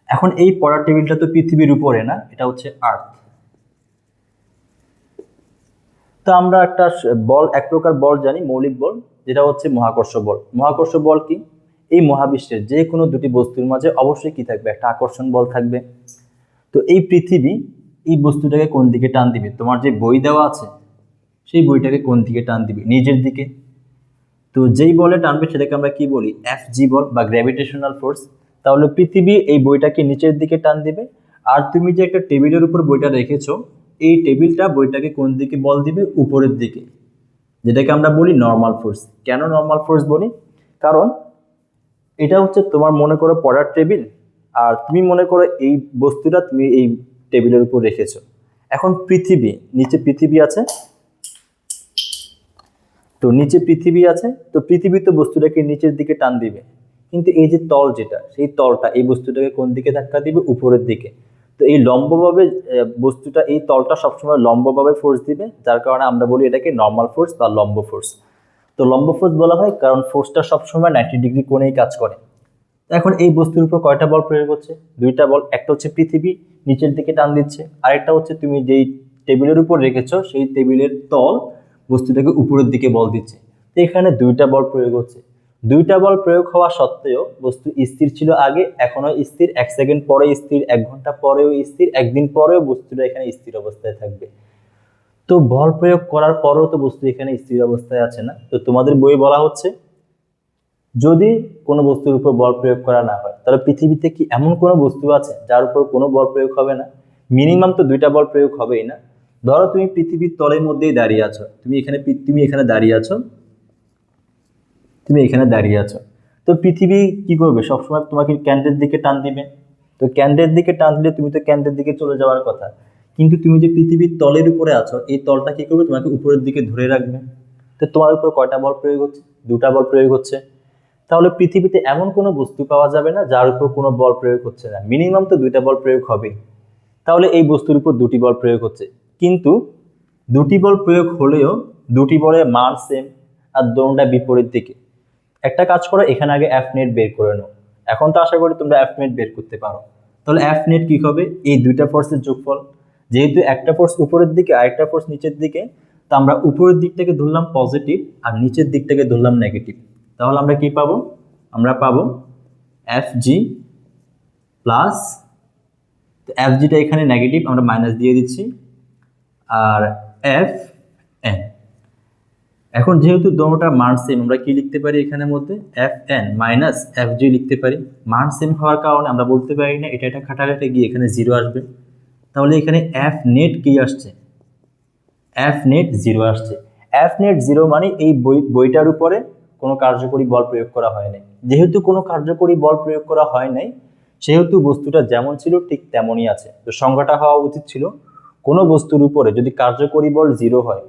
এখন এই পড়ার টেবিলটা তো পৃথিবীর উপরে না, এটা হচ্ছে আর্থ। তো আমরা একটা বল, এক প্রকার বল জানি, মৌলিক বল, যেটা হচ্ছে মহাকর্ষ বল। মহাকর্ষ বল কি? এই মহাবিশ্বের যে কোনো দুটি বস্তুর মাঝে অবশ্যই কি থাকবে, একটা আকর্ষণ বল থাকবে। তো এই পৃথিবী এই বস্তুটাকে কোন দিকে টান দিবে? তোমার যে বই দেওয়া আছে সেই বইটাকে কোন দিকে টান দিবে? নিজের দিকে। তো যেই বলে টানবে সেটাকে আমরা কি বলি, এফজি বল বা গ্র্যাভিটেশনাল ফোর্স। তাহলে পৃথিবী এই বইটাকে নিচের দিকে টান দিবে, আর তুমি যে একটা টেবিলের উপর বইটা রেখেছো, এই টেবিলটা বইটাকে কোন দিকে বল দিবে, উপরের দিকে, যেটাকে আমরা বলি নর্মাল ফোর্স। কেন নর্মাল ফোর্স বলি? কারণ এটা হচ্ছে তোমার মনে করো পড়ার টেবিল, আর তুমি মনে করো এই বস্তুটা তুমি এই টেবিলের উপর রেখেছো। এখন পৃথিবী, নিচে পৃথিবী আছে, তো নিচে পৃথিবী আছে, তো পৃথিবী তো বস্তুটাকে নিচের দিকে টান দিবে, কিন্তু এই যে তল যেটা, সেই তলটা এই বস্তুটাকে কোন দিকে ধাক্কা দিবে, উপরের দিকে। তো এই লম্বভাবে বস্তুটা, এই তলটা সবসময় লম্বভাবে ফোর্স দিবে, যার কারণে আমরা বলি এটাকে নর্মাল ফোর্স বা লম্ব ফোর্স। তো লম্ব ফোর্স বলা হয় কারণ ফোর্সটা সবসময় 90 ডিগ্রি কোণেই কাজ করে। এখন এই বস্তুর উপর কয়টা বল প্রয়োগ হচ্ছে? দুইটা বল। একটা হচ্ছে পৃথিবী নিচের দিকে টান দিচ্ছে, আরেকটা হচ্ছে তুমি যেই টেবিলের উপর রেখেছো সেই টেবিলের তল বস্তুটাকে উপরের দিকে বল দিচ্ছে। তো এখানে দুইটা বল প্রয়োগ হচ্ছে। দুইটা বল প্রয়োগ হওয়া সত্ত্বেও বস্তু স্থির ছিল আগে, এখনো স্থির, 1 সেকেন্ড পরে স্থির, 1 ঘন্টা পরেও স্থির, একদিন পরেও বস্তুটা এখানে স্থির অবস্থায় থাকবে। তো বল প্রয়োগ করার পরেও তো বস্তু এখানে স্থির অবস্থায় আছে না। তো তোমাদের বইয়ে বলা হচ্ছে যদি কোনো বস্তুর উপর বল প্রয়োগ করা না হয়, তাহলে পৃথিবীতে কি এমন কোনো বস্তু আছে যার উপর কোনো বল প্রয়োগ হবে না? মিনিমাম তো দুইটা বল প্রয়োগ হবেই না। ধরো তুমি পৃথিবীর তলের মধ্যেই দাঁড়িয়ে আছো, তুমি এখানে দাঁড়িয়ে আছো, তুমি এখানে দাঁড়িয়ে আছো। তো পৃথিবী কি করবে? সবসময় তোমাকে কেন্দ্রের দিকে টান দিবে। তো কেন্দ্রের দিকে টান দিলে তুমি তো কেন্দ্রের দিকে চলে যাওয়ার কথা, কিন্তু তুমি যে পৃথিবীর তলের উপরে আছো, এই তলটা কি করবে? তোমাকে উপরের দিকে ধরে রাখবে। তো তোমার উপর কয়টা বল প্রয়োগ হচ্ছে? দুটা বল প্রয়োগ হচ্ছে। তাহলে পৃথিবীতে এমন কোনো বস্তু পাওয়া যাবে না যার উপর কোনো বল প্রয়োগ হচ্ছে না, মিনিমাম তো দুইটা বল প্রয়োগ হবে। তাহলে এই বস্তুর উপর দুটি বল প্রয়োগ হচ্ছে, কিন্তু দুটি বল প্রয়োগ হলেও দুটি বলের মান সেম, আর দোনোটা বিপরীত দিকে। একটা কাজ করো, এখানে আগে এফ নেট বের করে নাও। এখন তো আশা করি তোমরা এফ নেট বের করতে পারো। তাহলে এফ নেট কি হবে? এই দুইটা ফোর্সের যোগফল। যেহেতু একটা ফোর্স উপরের দিকে আরেকটা ফোর্স নিচের দিকে, তো আমরা উপরের দিকটাকে ধরলাম পজিটিভ আর নিচের দিকটাকে ধরলাম নেগেটিভ। তাহলে আমরা কি পাবো? আমরা পাবো এফ জি প্লাস, এফ জিটা এখানে নেগেটিভ, আমরা মাইনাস দিয়ে দিচ্ছি, আর এফ এন। এখন যেহেতু দোনোটার মান সেম, আমরা কি লিখতে পারি এখানের মধ্যে? F N minus F G লিখতে পারি। মান সেম হওয়ার কারণে আমরা বলতে পারি না এটা কাটাকাটি গিয়ে এখানে জিরো আসবে। তাহলে এখানে এফ নেট কি আসছে? এফ নেট জিরো আসছে। এফ নেট জিরো মানে এই বইটার উপরে কোনো কার্যকরী বল প্রয়োগ করা হয় নাই। যেহেতু কোনো কার্যকরী বল প্রয়োগ করা হয় নাই, সেহেতু বস্তুটা যেমন ছিল ঠিক তেমনই আছে। তো সংজ্ঞাটা হওয়া উচিত ছিল, কোনো বস্তুর উপরে যদি কার্যকরী বল জিরো হয়,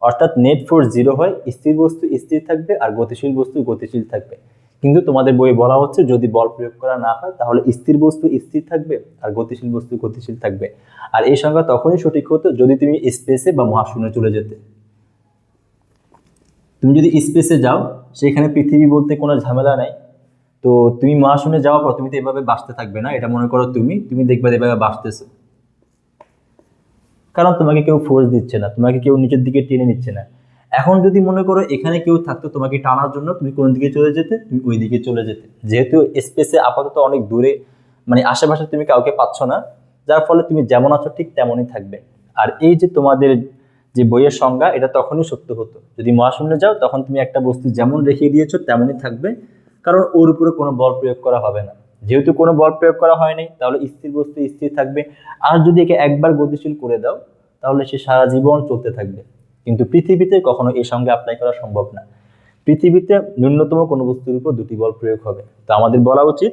অর্থাৎ নেট ফোর্স জিরো হয়, স্থির বস্তু স্থির থাকবে আর গতিশীল বস্তু গতিশীল থাকবে। কিন্তু তোমাদের বইয়ে বলা হচ্ছে যদি বল প্রয়োগ করা না হয় তাহলে স্থির বস্তু স্থির থাকবে আর গতিশীল বস্তু গতিশীল থাকবে। আর এই সংজ্ঞা তখনই সঠিক হতো যদি তুমি স্পেসে বা মহাশূন্যে চলে যেতে। তুমি যদি স্পেসে যাও, সেখানে পৃথিবী বলতে কোনো ঝামেলা নাই। তো তুমি মহাশূন্যে যাওয়ার পর তুমি তো এভাবে বাঁচতে থাকবে না, এটা মনে করো তুমি দেখবে এভাবে বাঁচতেছো, কারণ তোমাকে কেউ ফোর্স দিচ্ছে না, তোমাকে কেউ নিচের দিকে টেনে নিচ্ছে না। এখন যদি মনে করো এখানে কেউ থাকতো তোমাকে টানার জন্য, তুমি কোন দিকে চলে যেতে? তুমি ওই দিকে চলে যেতে। যেহেতু স্পেসে আপাতত অনেক দূরে, মানে আশেপাশে তুমি কাউকে পাচ্ছ না, যার ফলে তুমি যেমন আছো ঠিক তেমনই থাকবে। আর এই যে তোমাদের যে বইয়ের সংজ্ঞা, এটা তখনই সত্য হতো যদি মহাশূন্যে যাও, তখন তুমি একটা বস্তু যেমন রেখে দিয়েছো তেমনই থাকবে, কারণ ওর উপরে কোনো বল প্রয়োগ করা হবে না। যেহেতু কোনো বল প্রয়োগ করা হয়নি, তাহলে স্থির বস্তু স্থির থাকবে। আর যদি একে একবার গতিশীল করে দাও, তাহলে সে সারা জীবন চলতে থাকবে। কিন্তু পৃথিবীতে কখনো এই সঙ্গে অ্যাপ্লাই করা সম্ভব না। পৃথিবীতে ন্যূনতম কোনো বস্তুর উপর দুটি বল প্রয়োগ হবে। তো আমাদের বলা উচিত,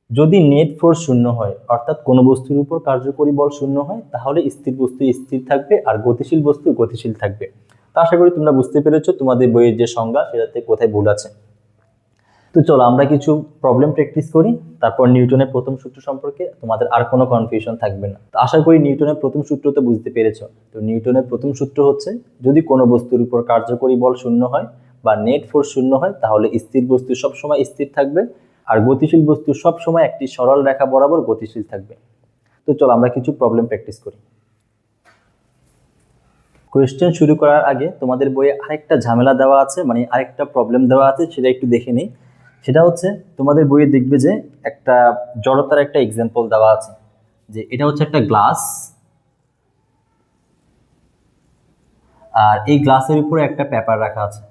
যদি নেট ফোর্স শূন্য হয়, অর্থাৎ কোনো বস্তুর উপর কার্যকরী বল শূন্য হয়, তাহলে স্থির বস্তু স্থির থাকবে আর গতিশীল বস্তু গতিশীল থাকবে। তো আশা করি তোমরা বুঝতে পেরেছো তোমাদের বইয়ের যে সংজ্ঞা সেটাতে কোথায় ভুল আছে। তো চলো আমরা কিছু প্রবলেম প্র্যাকটিস করি, তারপর নিউটনের প্রথম সূত্র সম্পর্কে তোমাদের আর কোনো কনফিউশন থাকবে না। তো আশা করি নিউটনের প্রথম সূত্র তো বুঝতে পেরেছো। তো নিউটনের প্রথম সূত্র হচ্ছে, যদি কোনো বস্তুর উপর কার্যকরী বল শূন্য হয় বা নেট ফোর্স শূন্য হয়, তাহলে স্থির বস্তু সবসময় স্থির থাকবে আর গতিশীল বস্তু সবসময় একটি সরল রেখা বরাবর গতিশীল থাকবে। তো চলো আমরা কিছু প্রবলেম প্র্যাকটিস করি। কোয়েশ্চেন শুরু করার আগে তোমাদের বইয়ে আরেকটা ঝামেলা দেওয়া আছে, মানে আরেকটা প্রবলেম দেওয়া আছে, সেটা একটু দেখে নিই। সেটা হচ্ছে, তোমাদের বইয়ে দেখবে যে একটা জড়তার একটা এক্সাম্পল দেওয়া আছে, যে এটা হচ্ছে একটা গ্লাস, আর এই গ্লাসের উপরে একটা পেপার রাখা আছে।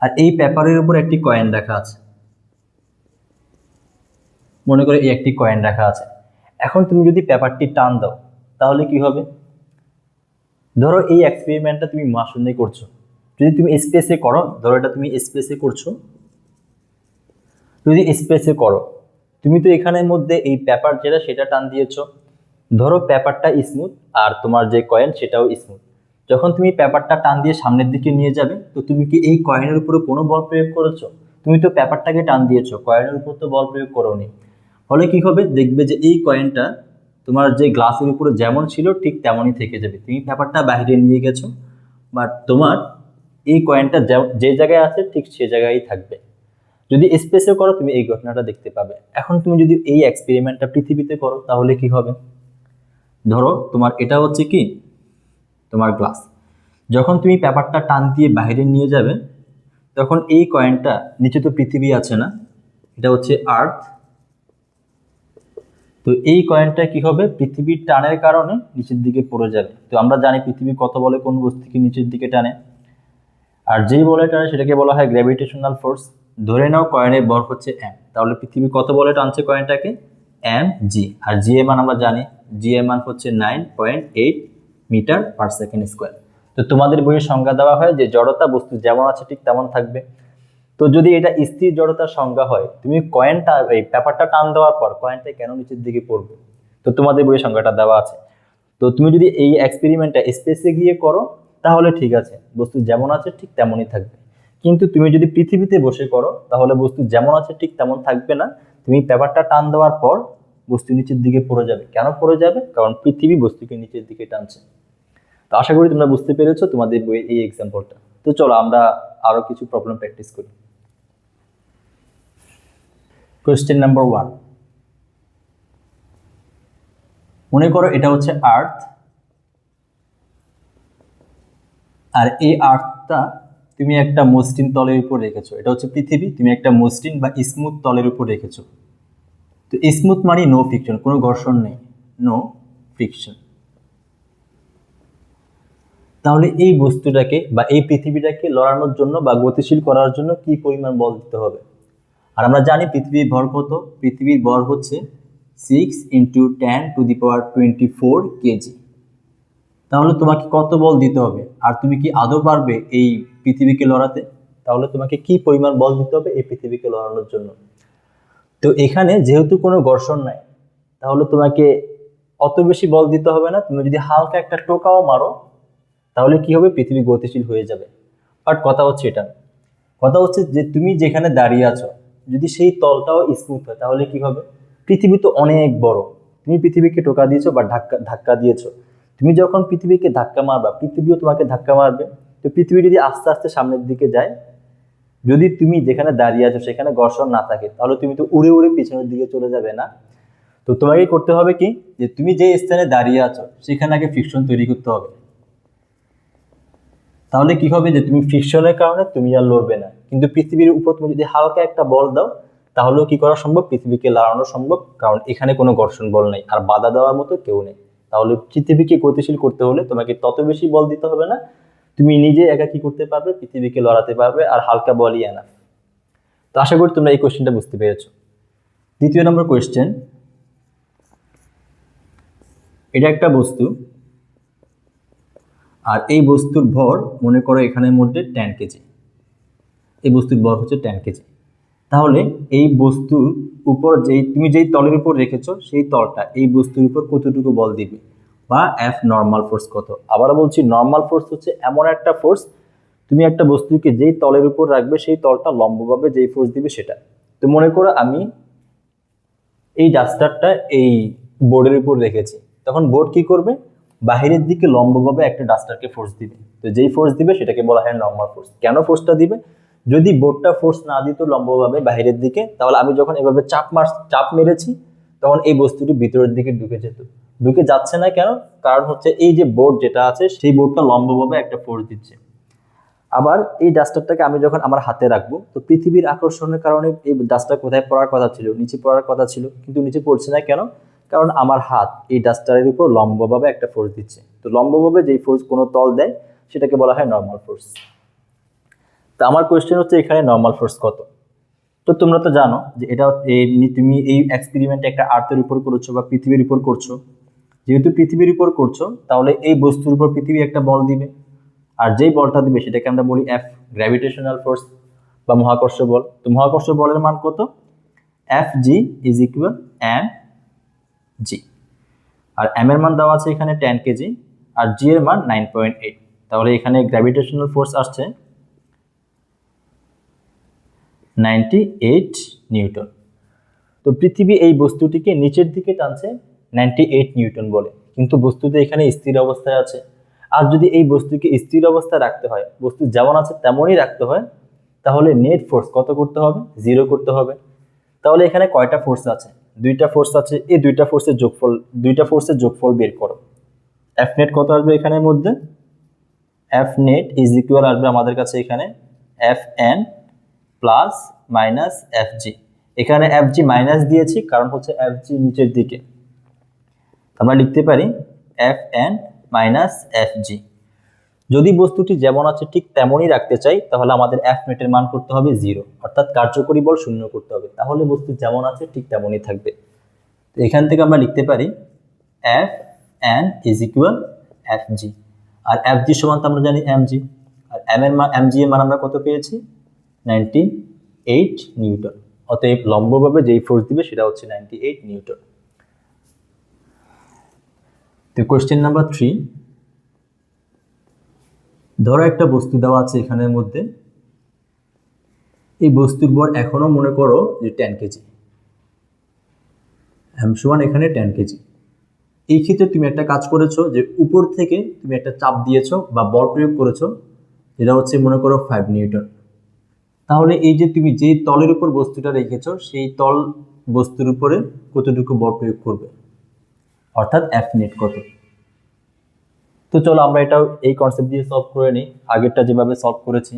আর এই পেপারের উপর একটি কয়েন রাখা আছে, মনে করে এই একটি কয়েন রাখা আছে। এখন তুমি যদি পেপারটি টান দাও তাহলে কি হবে? ধরো এই এক্সপেরিমেন্টটা তুমি মহাশূন্যে করছো, যদি তুমি স্পেসে করো, ধরো এটা তুমি স্পেসে করছো, যদি স্পেসে করো, তুমি তো এখানের মধ্যে এই পেপার যেটা সেটা টান দিয়েছো, ধরো পেপারটা স্মুথ আর তোমার যে কয়েন সেটাও স্মুথ। যখন তুমি পেপারটা টান দিয়ে সামনের দিকে নিয়ে যাবে, তো তুমি কি এই কয়েনের উপরে কোনো বল প্রয়োগ করেছো? তুমি তো পেপারটাকে টান দিয়েছো, কয়েনের উপর তো বল প্রয়োগ করোনি। ফলে কি হবে? দেখবে যে এই কয়েনটা তোমার যে গ্লাসের উপরে যেমন ছিল ঠিক তেমনই থেকে যাবে। তুমি পেপারটা বাইরে নিয়ে গেছো, বাট তোমার এই কয়েনটা যে জায়গায় আছে ঠিক সে জায়গায় থাকবে। যদি স্পেসে করো তুমি এই ঘটনাটা দেখতে পাবে। এখন তুমি যদি এই এক্সপেরিমেন্টটা পৃথিবীতে করো তাহলে কি হবে? ধরো তোমার এটা হচ্ছে কি তোমার গ্লাস, যখন তুমি পেপারটা টান দিয়ে বাইরে নিয়ে যাবে, তখন এই কয়েনটা, নিচে তো পৃথিবী আছে না, এটা হচ্ছে আর্থ, তো এই কয়েনটা কি হবে? পৃথিবীর টানের কারণে নিচের দিকে পড়ে যাবে। তো আমরা জানি পৃথিবী কত বলে কোন বস্তুকে নিচের দিকে টানে, আর যেই বলে টানে সেটাকে বলা হয় গ্র্যাভিটেশনাল ফোর্স। ধরে নাও কয়েনের ভর হচ্ছে এম, তাহলে পৃথিবী কত বলে টানছে কয়েনটাকে? M G. আর জি এর মান আমরা জানি, জি এর মান হচ্ছে 9.8 মিটার পার সেকেন্ড স্কোয়ার। তো তোমাদের বইয়ে সংজ্ঞা দেওয়া হয় যে জড়তা বস্তু যেমন আছে ঠিক তেমন থাকবে। তো যদি এটা স্থির জড়তার সংজ্ঞা হয়, তুমি কয়েনটা এই পেপারটা টান দেওয়ার পর কয়েনটা কেন নিচের দিকে পড়বে? তো তোমাদের বইয়ে সংজ্ঞাটা দেওয়া আছে। তো তুমি যদি এই এক্সপেরিমেন্টটা স্পেসে গিয়ে করো তাহলে ঠিক আছে, বস্তু যেমন আছে ঠিক তেমনই থাকবে। কিন্তু তুমি যদি পৃথিবীতে বসে করো তাহলে বস্তু যেমন আছে ঠিক তেমন থাকবে না। তুমি পেপারটা টান দেওয়ার পর বস্তু নিচের দিকে পড়ে যাবে। কেন পড়ে যাবে? কারণ পৃথিবী বস্তুকে নিচের দিকে টানছে। তো আশা করি তোমরা বুঝতে পেরেছো তোমাদের বইয়ের এই এক্সাম্পলটা। তো চলো আমরা আরো কিছু প্রবলেম প্র্যাকটিস করি। কোয়েশ্চেন নাম্বার 1, মনে করো এটা হচ্ছে আর্থ, আর এই আর্থটা তুমি একটা মসৃণ তলের উপর রেখেছো। এটা হচ্ছে পৃথিবী, তুমি একটা মসৃণ বা স্মুথ তলের উপর রেখেছো। তো স্মুথ মানে নো ফ্রিকশন, কোনো ঘর্ষণ নেই, নো ফ্রিকশন। তাহলে এই বস্তুটাকে বা এই পৃথিবীটাকে লড়ানোর জন্য বা গতিশীল করার জন্য কি পরিমাণ বল দিতে হবে? আর আমরা জানি পৃথিবীর ভর কত? পৃথিবীর ভর হচ্ছে 6 × 10⁻24 কেজি। তাহলে তোমাকে কত বল দিতে হবে? আর তুমি কি আদৌ পারবে এই পৃথিবীকে লড়াতে? তাহলে তোমাকে কি পরিমাণ বল দিতে হবে এই পৃথিবীকে লড়ানোর জন্য? তো এখানে যেহেতু কোনো ঘর্ষণ নাই, তাহলে তোমাকে অত বেশি বল দিতে হবে না। তুমি যদি হালকা একটা টোকাও মারো তাহলে কি হবে? পৃথিবী গতিশীল হয়ে যাবে। বাট কথা হচ্ছে এটা, কথা হচ্ছে যে তুমি যেখানে দাঁড়িয়ে আছো যদি সেই তলটাও স্মুথ হয় তাহলে কি হবে? পৃথিবী তো অনেক বড়, তুমি পৃথিবীকে টোকা দিয়েছো বা ধাক্কা ধাক্কা দিয়েছো, তুমি যখন পৃথিবীকে ধাক্কা মারবা পৃথিবীও তোমাকে ধাক্কা মারবে। তো পৃথিবী যদি আস্তে আস্তে সামনের দিকে যায়, যদি তুমি যেখানে দাঁড়িয়ে আছো সেখানে ঘর্ষণ না থাকে তাহলে তুমি তো উড়ে উড়ে পিছনের দিকে চলে যাবে না? তো তোমাকে করতে হবে কি, যে তুমি যে স্থানে দাঁড়িয়ে আছো সেখানে আগে ফ্রিকশন তৈরি করতে হবে। তাহলে কি হবে? যে তুমি ফ্রিকশনের কারণে তুমি আর লড়বে না। কিন্তু পৃথিবীর উপর তুমি যদি হালকা একটা বল দাও তাহলেও কি করা সম্ভব? পৃথিবীকে লড়ানো সম্ভব, কারণ এখানে কোনো ঘর্ষণ বল নেই আর বাধা দেওয়ার মতো কেউ নেই। তাহলে পৃথিবীকে গতিশীল করতে হলে তোমাকে তত বেশি বল দিতে হবে না, তুমি নিজে একা কি করতে পারবে? পৃথিবীকে লড়াতে পারবে, আর হালকা বলই এনাফ। তো আশা করি তোমরা এই কোশ্চেনটা বুঝতে পেরেছো। দ্বিতীয় নম্বর কোয়েশ্চেন, এটা একটা বস্তু, আর এই বস্তুর ভর মনে করো এখানের মধ্যে 10 কেজি। এই বস্তুর ভর হচ্ছে 10 কেজি। তাহলে এই বস্তুর উপর তুমি যেই তলের উপর রেখেছো সেই তলটা এই বস্তুর উপর কতটুকু বল দিবে, বা এফ নর্মাল ফোর্স কত? আবারও বলছি, নর্মাল ফোর্স হচ্ছে এমন একটা ফোর্স, তুমি একটা বস্তুকে যেই তলের উপর রাখবে সেই তলটা লম্বভাবে যেই ফোর্স দিবে সেটা। তো মনে করো আমি এই ডাস্টারটা এই বোর্ডের উপর রেখেছি, তখন বোর্ড কি করবে? বাহিরের দিকে লম্বভাবে একটা ডাস্টারকে ফোর্স দিবে। তো যেই ফোর্স দিবে সেটাকে বলা হয় নর্মাল ফোর্স। কেন ফোর্সটা দিবে? যদি বোর্ডটা ফোর্স না দিত লম্বভাবে বাহিরের দিকে, তাহলে আমি যখন এভাবে চাপ মেরেছি তখন এই বস্তুটি ভিতরের দিকে ঢুকে যেত। ঢুকে যাচ্ছে না কেন? কারণ হচ্ছে এই যে বোর্ড যেটা আছে সেই বোর্ডটা লম্বভাবে একটা ফোর্স দিচ্ছে। আবার এই ডাস্টারটাকে আমি যখন আমার হাতে রাখবো, তো পৃথিবীর আকর্ষণের কারণে এই ডাস্টার কোথায় পড়ার কথা ছিল? নিচে পড়ার কথা ছিল, কিন্তু নিচে পড়ছে না কেন? কারণ আমার হাত এই ডাস্টারের উপর লম্বভাবে একটা ফোর্স দিচ্ছে। তো লম্বভাবে যেই ফোর্স কোনো তল দেয় সেটাকে বলা হয় নর্মাল ফোর্স। তো আমার কোয়েশ্চেন হচ্ছে এখানে নর্মাল ফোর্স কত। তো তোমরা তো জানো যে এটা তুমি এই এক্সপেরিমেন্টে একটা আর্থের উপর করছো বা পৃথিবীর উপর করছো। যেহেতু পৃথিবীর উপর করছো তাহলে এই বস্তুর উপর পৃথিবী একটা বল দিবে, আর যেই বলটা দিবে সেটাকে আমরা বলি এফ, গ্র্যাভিটেশনাল ফোর্স বা মহাকর্ষ বল। তো মহাকর্ষ বলের মান কত? F G is equal M G. আর এম এর মান দেওয়া আছে এখানে 10 কেজি, আর জি এর মান 9.8। তাহলে এখানে গ্র্যাভিটেশনাল ফোর্স আসছে 98 নিউটন। তো পৃথিবী এই বস্তুটিকে নিচের দিকে টানছে 98 নিউটন বলে, কিন্তু বস্তুতে এখানে স্থির অবস্থায় আছে। আর যদি এই বস্তুকে স্থির অবস্থায় রাখতে হয়, বস্তু যেমন আছে তেমনই রাখতে হয়, তাহলে নেট ফোর্স কত করতে হবে? 0 করতে হবে। তাহলে এখানে কয়টা ফোর্স আছে? দুইটা ফোর্স আছে। এই দুইটা ফোর্সের যোগফল বের করো। এফ নেট কত আসবে এখানের মধ্যে? এফ নেট ইজ ইকুয়াল আসবে আমাদের কাছে এখানে F N plus minus F G. এখানে এফ জি মাইনাস দিয়েছি কারণ হচ্ছে এফ জি নিচের দিকে, আমরা লিখতে পারি F N minus F G. যদি বস্তুটি যেমন আছে ঠিক তেমনই রাখতে চাই তাহলে আমাদের এফ নেটের মান করতে হবে 0, অর্থাৎ কার্যকরী বল 0 করতে হবে, তাহলে বস্তু যেমন আছে ঠিক তেমনই থাকবে। তো এখান থেকে আমরা লিখতে পারি F N is equal F G, আর এফ জি সমান তো আমরা জানি এম জি, আর এম জি এর মান আমরা কত পেয়েছি? 98 নিউটন। অতএব লম্বভাবে যেই ফোর্স দিবে সেটা হচ্ছে 98 নিউটন। তো কোয়েশ্চেন নাম্বার 3, ধরো একটা বস্তু দেওয়া আছে এখানের মধ্যে, এই বস্তুর ভর এখনো মনে করো যে 10 কেজি, এম সমান এখানে 10 কেজি। এই ক্ষেত্রে তুমি একটা কাজ করেছো যে উপর থেকে তুমি একটা চাপ দিয়েছো বা বল প্রয়োগ করেছো, যেটা হচ্ছে মনে করো 5 নিউটন। তাহলে এই যে তুমি যে তলের উপর বস্তুটা রেখেছো সেই তল বস্তুর উপরে কতটুকু বল প্রয়োগ করবে, অর্থাৎ এফ নেট কত। তো চলো আমরা এটাও এই কনসেপ্ট দিয়ে সলভ করে নিই, আগেরটা যেভাবে সলভ করেছি।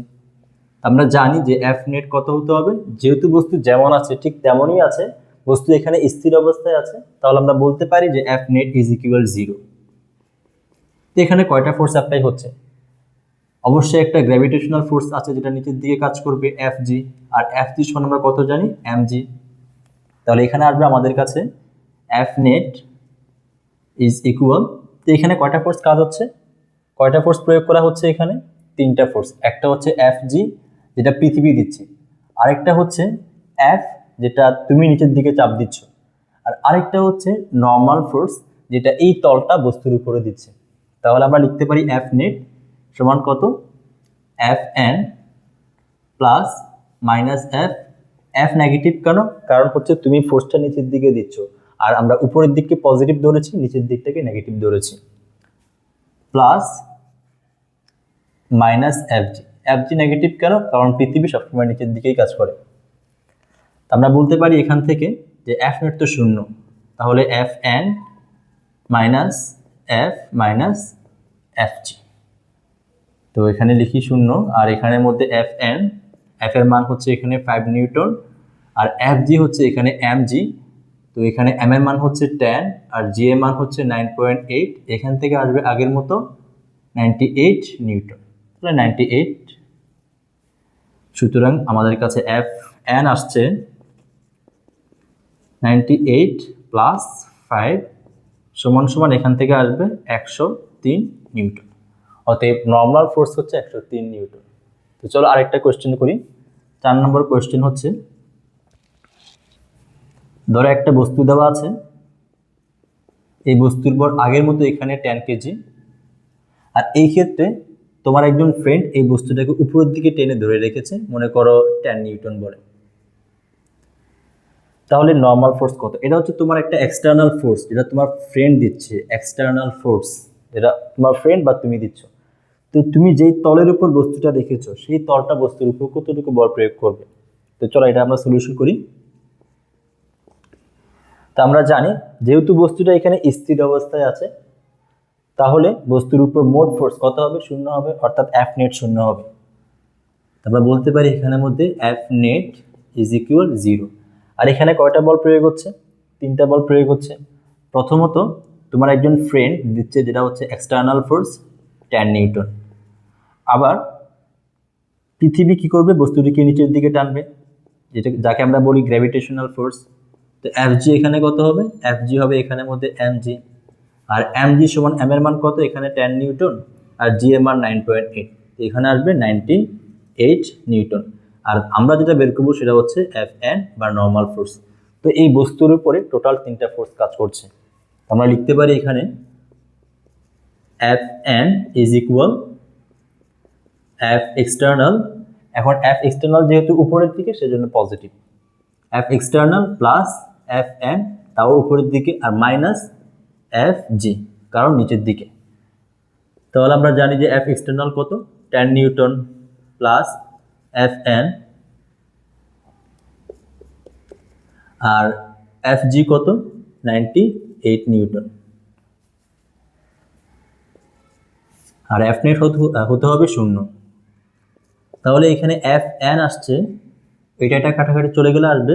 আমরা জানি যে এফ নেট কত হতে হবে, যেহেতু বস্তু যেমন আছে ঠিক তেমনই আছে, বস্তু এখানে স্থির অবস্থায় আছে, তাহলে আমরা বলতে পারি যে এফ নেট ইজ ইকুয়াল 0। তো এখানে কয়টা ফোর্স অ্যাপ্লাই হচ্ছে? অবশ্যই একটা গ্র্যাভিটেশনাল ফোর্স আছে যেটা নিচের দিকে কাজ করবে এফ জি, আর এফ জি সমান আমরা কত জানি? M G. তাহলে এখানে আসবে আমাদের কাছে এফ নেট ইজ ইকুয়াল, তো এখানে কয়টা ফোর্স কাজ হচ্ছে, কয়টা ফোর্স প্রয়োগ করা হচ্ছে? এখানে 3টা ফোর্স। একটা হচ্ছে এফ জি যেটা পৃথিবী দিচ্ছে, আরেকটা হচ্ছে এফ যেটা তুমি নিচের দিকে চাপ দিচ্ছ, আর আরেকটা হচ্ছে নর্মাল ফোর্স যেটা এই তলটা বস্তুর উপরে দিচ্ছে। তাহলে আমরা লিখতে পারি এফ নেট সমান কত? F N plus minus F. F negative কেন? কারণ হচ্ছে তুমি ফোর্সটা নিচের দিকে দিচ্ছ, আর আমরা উপরের দিককে পজিটিভ ধরেছি, নিচের দিকটাকে নেগেটিভ ধরেছি, plus minus F G. F G negative কেন? কারণ পৃথিবী সবসময় নিচের দিকেই কাজ করে। আমরা বলতে পারি এখান থেকে যে এফ নেট তো 0, তাহলে F N minus F minus F G. তো এখানে লিখি 0, আর এখানের মধ্যে এফ এন, এফ এর মান হচ্ছে এখানে 5 নিউটন, আর এফ জি হচ্ছে এখানে এম জি। তো এখানে এম এর মান হচ্ছে 10 আর জি এর মান হচ্ছে 9.8। এখান থেকে আসবে আগের মতো 98 নিউটন, তাহলে 98। সুতরাং আমাদের কাছে এফ এন আসছে 98 প্লাস 5 সমান সমান এখান থেকে আসবে 103 নিউটন। অতএব নর্মাল ফোর্স হচ্ছে 103 নিউটন। তো চলো আরেকটা কোয়েশ্চেন করি। 4 নম্বর কোয়েশ্চেন হচ্ছে, ধরো একটা বস্তু দেওয়া আছে, এই বস্তুর ভর আগের মতো এখানে 10 কেজি, আর এই ক্ষেত্রে তোমার একজন ফ্রেন্ড এই বস্তুটাকে উপরের দিকে টেনে ধরে রেখেছে, মনে করো 10 নিউটন বলে। তাহলে নর্মাল ফোর্স কত? এটা হচ্ছে তোমার একটা এক্সটার্নাল ফোর্স যেটা তোমার ফ্রেন্ড দিচ্ছে, এক্সটার্নাল ফোর্স যেটা তোমার ফ্রেন্ড বা তুমি দিচ্ছ। তো তুমি যেই তলের উপর বস্তুটা রেখেছো সেই তলটা বস্তুর উপর কতটুকু বল প্রয়োগ করবে? তো চলো এটা আমরা সলিউশন করি। তা আমরা জানি যেহেতু বস্তুটা এখানে স্থির অবস্থায় আছে, তাহলে বস্তুর উপর মোট ফোর্স কত হবে? 0 হবে, অর্থাৎ এফ নেট 0 হবে। আমরা বলতে পারি এখানের মধ্যে এফ নেট ইজ ইকুয়াল 0। আর এখানে কয়টা বল প্রয়োগ হচ্ছে? 3টা বল প্রয়োগ হচ্ছে। প্রথমত তোমার একজন ফ্রেন্ড দিচ্ছে যেটা হচ্ছে এক্সটার্নাল ফোর্স 10 নিউটন, আবার পৃথিবী কি করবে, বস্তুটিকে নিচের দিকে টানবে, যাকে আমরা বলি গ্র্যাভিটেশনাল ফোর্স। তো এফ জি এখানে কত হবে, এফ জি হবে এখানের মধ্যে এম জি, আর এম জি সমান এম এর মান কত, এখানে 10 নিউটন, আর জি এর মান 9.8, এখানে আসবে 98 নিউটন। আর আমরা যেটা বের করবো সেটা হচ্ছে এফ এন বা নর্মাল ফোর্স। তো এই বস্তুর উপরে টোটাল 3টা ফোর্স কাজ করছে। আমরা লিখতে পারি এখানে F N is equal F external, এখন এফ এক্সটার্নাল যেহেতু উপরের দিকে সেজন্য positive, F external plus F N তাও উপরের দিকে, আর মাইনাস এফ জি কারণ নিচের দিকে। তাহলে আমরা জানি যে এফ এক্সটার্নাল কত 10 নিউটন প্লাস এফ এন, আর এফ জি কত 98 নিউটন, আর এফ নেট হতে হবে 0। তাহলে এখানে এফ এন আসছে, এটা কাটাকাটি চলে গেলে আসবে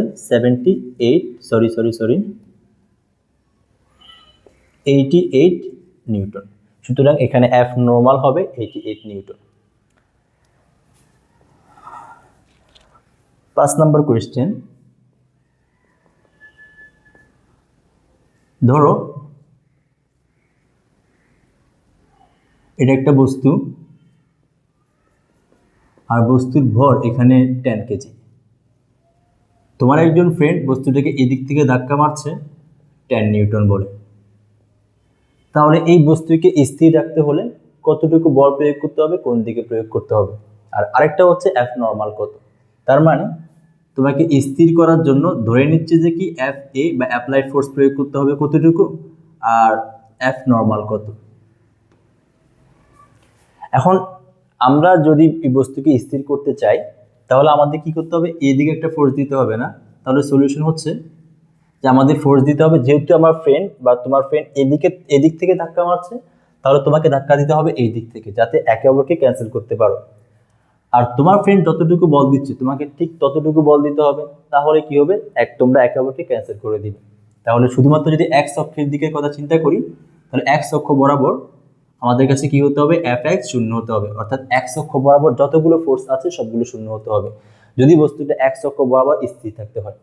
88 নিউটন। সুতরাং এখানে এফ নর্মাল হবে 88 নিউটন। 5 নম্বর কোয়েশ্চেন, ধরো এটা একটা বস্তু, আর বস্তুর ভর এখানে 10 কেজি। তোমার একজন ফ্রেন্ড বস্তুটাকে এদিক থেকে ধাক্কা মারছে 10 নিউটন বলে। তাহলে এই বস্তুকে স্থির রাখতে হলে কতটুকু বল প্রয়োগ করতে হবে, কোন দিকে প্রয়োগ করতে হবে, আর আরেকটা হচ্ছে এফ নর্মাল কত। তার মানে তোমাকে স্থির করার জন্য ধরে নিচ্ছে যে কি এফ এ বা অ্যাপ্লাইড ফোর্স প্রয়োগ করতে হবে কতটুকু, আর এফ নর্মাল কত। এখন আমরা যদি এই বস্তুকে স্থির করতে চাই তাহলে আমাদের কি করতে হবে, এদিকে একটা ফোর্স দিতে হবে না। তাহলে সলিউশন হচ্ছে যে আমাদের ফোর্স দিতে হবে, যেহেতু আমার ফ্রেন্ড বা তোমার ফ্রেন্ড এদিক থেকে ধাক্কা মারছে, তাহলে তোমাকে ধাক্কা দিতে হবে এই দিক থেকে, যাতে একে অপরকে ক্যান্সেল করতে পারো। আর তোমার ফ্রেন্ড যতটুকু বল দিচ্ছে তোমাকে ঠিক ততটুকু বল দিতে হবে, তাহলে কি হবে, তোমরা একে অপরকে ক্যান্সেল করে দিবে। তাহলে শুধুমাত্র যদি এক্স অক্ষের দিকের কথা চিন্তা করি, তাহলে এক্স অক্ষ বরাবর আমাদের কাছে কি হতে হবে, এফ এক্স 0 হতে হবে, অর্থাৎ এক্স অক্ষ বরাবর যতগুলো ফোর্স আছে সবগুলো 0 হতে হবে যদি বস্তুটা এক্স অক্ষ বরাবর স্থির থাকতে হয়।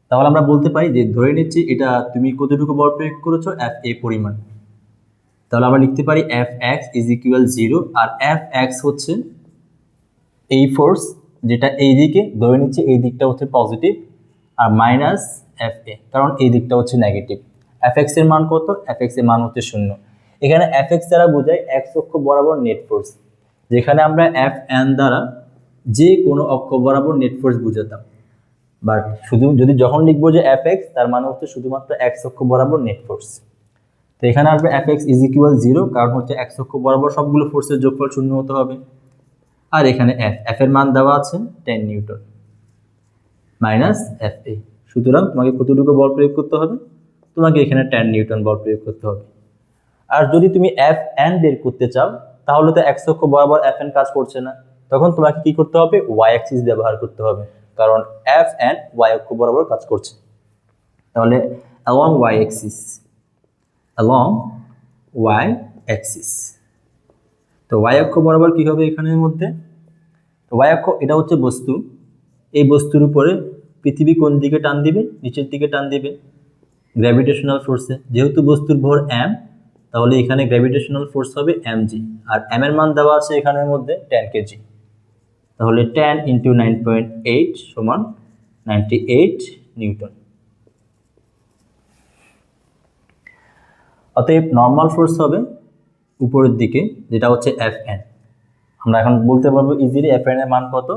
তাহলে আমরা বলতে পারি যে ধরে নিচ্ছি এটা তুমি কতটুকু বল প্রয়োগ করেছো, এফ এ পরিমাণ। তাহলে আমরা লিখতে পারি এফ এক্স ইজ ইকুয়াল 0, আর এফ এক্স হচ্ছে এই ফোর্স যেটা এই দিকে, ধরে নিচ্ছে এই দিকটা হচ্ছে পজিটিভ, আর মাইনাস এফ এ কারণ এই দিকটা হচ্ছে নেগেটিভ। এফ এক্স এর মান কত, এফ এক্স এর মান হচ্ছে 0। এখানে এফ এক্স দ্বারা বোঝায় এক্স অক্ষ বরাবর নেট ফোর্স, যেখানে আমরা এফ এন দ্বারা যে কোনো অক্ষ বরাবর নেট ফোর্স বুঝাতাম, বাট শুধু যদি যখন লিখবো যে এফ এক্স, তার মানে হচ্ছে শুধুমাত্র এক্স অক্ষ বরাবর নেট ফোর্স। তো এখানে আসবে এফ এক্স ইজ ইকুয়াল 0, কারণ হচ্ছে এক্স অক্ষ বরাবর সবগুলো ফোর্সের যোগফল 0 হতে হবে। আর এখানে এফ এর মান দেওয়া আছে 10 নিউটন মাইনাস এফ এ। সুতরাং তোমাকে কতটুকু বল প্রয়োগ করতে হবে, তোমাকে এখানে 10 নিউটন বল প্রয়োগ করতে হবে। আর যদি তুমি এফ এন বের করতে চাও, তাহলে তো এক্স অক্ষ বরাবর এফ এন কাজ করছে না, তখন তোমাকে কি করতে হবে, ওয়াই অ্যাক্সিস ব্যবহার করতে হবে, কারণ এফ এন ওয়াই অক্ষ বরাবর কাজ করছে। তাহলে along Y axis, along Y axis. তো ওয়াই অক্ষ বরাবর কি হবে এখানের মধ্যে, তো ওয়াই অক্ষ এটা হচ্ছে বস্তু, এই বস্তুর উপরে পৃথিবী কোন দিকে টান দিবে, নিচের দিকে টান দিবে গ্র্যাভিটেশনাল ফোর্সে। যেহেতু বস্তুর ভর এম, তাহলে এখানে গ্র্যাভিটেশনাল ফোর্স হবে এম জি, আর এম এর মান দেওয়া আছে এখানের মধ্যে 10 কেজি। তাহলে 10 × 9.8 সমান 98 নিউটন। অতএব নর্মাল ফোর্স হবে উপরের দিকে, যেটা হচ্ছে এফ এন। আমরা এখন বলতে পারবো ইজিলি এফ এন এর মান কত,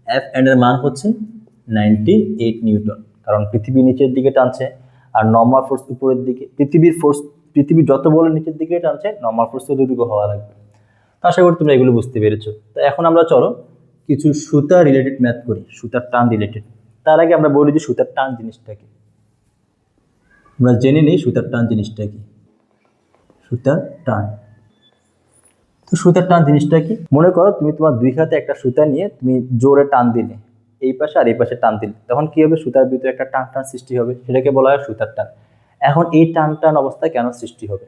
এফ এন এর মান হচ্ছে 98 নিউটন, কারণ পৃথিবী নিচের দিকে টানছে, আর নর্মাল ফোর্স উপরের দিকে। পৃথিবী যত বলে নিচের দিকে টানছে, নর্মাল ফোর্স ততটুকু হওয়া লাগবে। তো আশা করি তোমরা এগুলো বুঝতে পেরেছো। তো এখন আমরা চলো কিছু সুতা রিলেটেড ম্যাথ করি, সুতার টান রিলেটেড। তার আগে আমরা বলি যে সুতার টান জিনিসটা কি, আমরা জেনে নিই সুতার টান জিনিসটা কি। সুতার টান, তো সুতার টান জিনিসটা কি, মনে করো তুমি তোমার দুই হাতে একটা সুতা নিয়ে তুমি জোরে টান দিলে, এই পাশে আর এই পাশে টান দিলে, তখন কি হবে, সুতার ভিতরে একটা টান টান সৃষ্টি হবে, সেটাকে বলা হয় সুতার টান। এখন এই টান টান অবস্থা কেন সৃষ্টি হবে,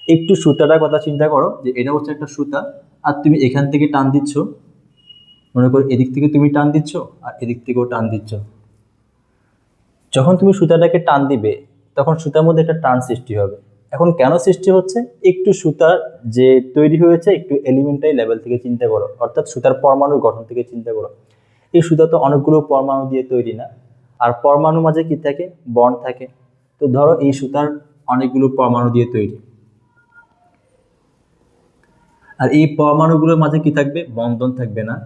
একটু সুতাটার কথা চিন্তা করো, যে এটা হচ্ছে একটা সুতা, আর তুমি এখান থেকে টান দিচ্ছ, মনে করো এদিক থেকে তুমি টান দিচ্ছ আর এদিক থেকেও টান দিচ্ছ। যখন তুমি সুতাটাকে টান দিবে তখন সুতার মধ্যে একটা টান সৃষ্টি হবে। এখন কেন সৃষ্টি হচ্ছে? একটু সুতার যে তৈরি হয়েছে একটু এলিমেন্টারি লেভেল থেকে চিন্তা করো, অর্থাৎ সুতার পরমাণুর গঠন থেকে চিন্তা করো। এই সুতা তো অনেকগুলো পরমাণু দিয়ে তৈরি না, আর পরমাণুর মাঝে কি থাকে? বন্ড থাকে। তো ধরো এই সুতার অনেকগুলো পরমাণু দিয়ে তৈরি, আর এই পরমাণুগুলোর মাঝে কি থাকবে? বন্ধন থাকবে না।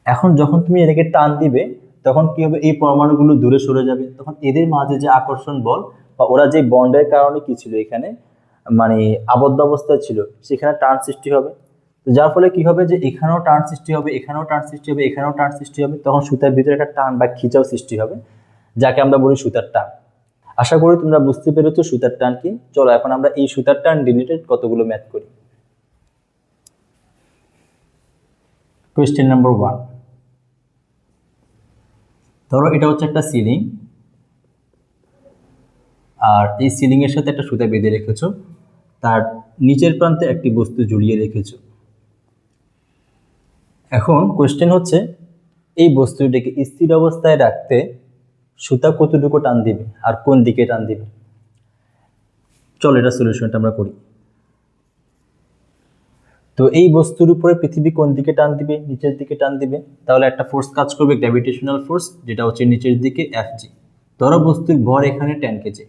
এখন যখন তুমি এটাকে টান দিবে তখন কি হবে? এই পরমাণুগুলো দূরে সরে যাবে, তখন এদের মাঝে যে আকর্ষণ বল বা ওরা যে বন্ডের কারণে কি ছিল এখানে, মানে আবদ্ধ অবস্থায় ছিল, সেখানে টান সৃষ্টি হবে। তো যার ফলে কি হবে? যে এখানেও টান সৃষ্টি হবে, এখানেও টান সৃষ্টি হবে, এখানেও টান সৃষ্টি হবে, তখন সুতার ভিতরে একটা টান বা খিচাও সৃষ্টি হবে, যাকে আমরা বলি সুতার টান। আশা করি তোমরা বুঝতে পেরেছো সুতার টান কি। চলো এখন আমরা এই সুতার টান রিলেটেড কতগুলো ম্যাথ করি। কোয়েশ্চেন নাম্বার 1, ধরো এটা হচ্ছে একটা সিলিং, আর এই সিলিং এর সাথে একটা সুতা বেঁধে রেখেছো, তার নিচের প্রান্তে একটি বস্তু ঝুলিয়ে রেখেছো। এখন কোয়েশ্চেন হচ্ছে এই বস্তুটিকে স্থির অবস্থায় রাখতে সুতা কতটুকু টান দিবে আর কোন দিকে টান দিবে। চলো এটা সলিউশনটা আমরা করি। তো এই বস্তুর উপরে পৃথিবী কোন দিকে টান দিবে? নিচের দিকে টান দিবে। তাহলে একটা ফোর্স কাজ করবে, গ্র্যাভিটেশনাল ফোর্স, যেটা হচ্ছে নিচের দিকে Fg। ধরো বস্তুর ভর এখানে 10 কেজি,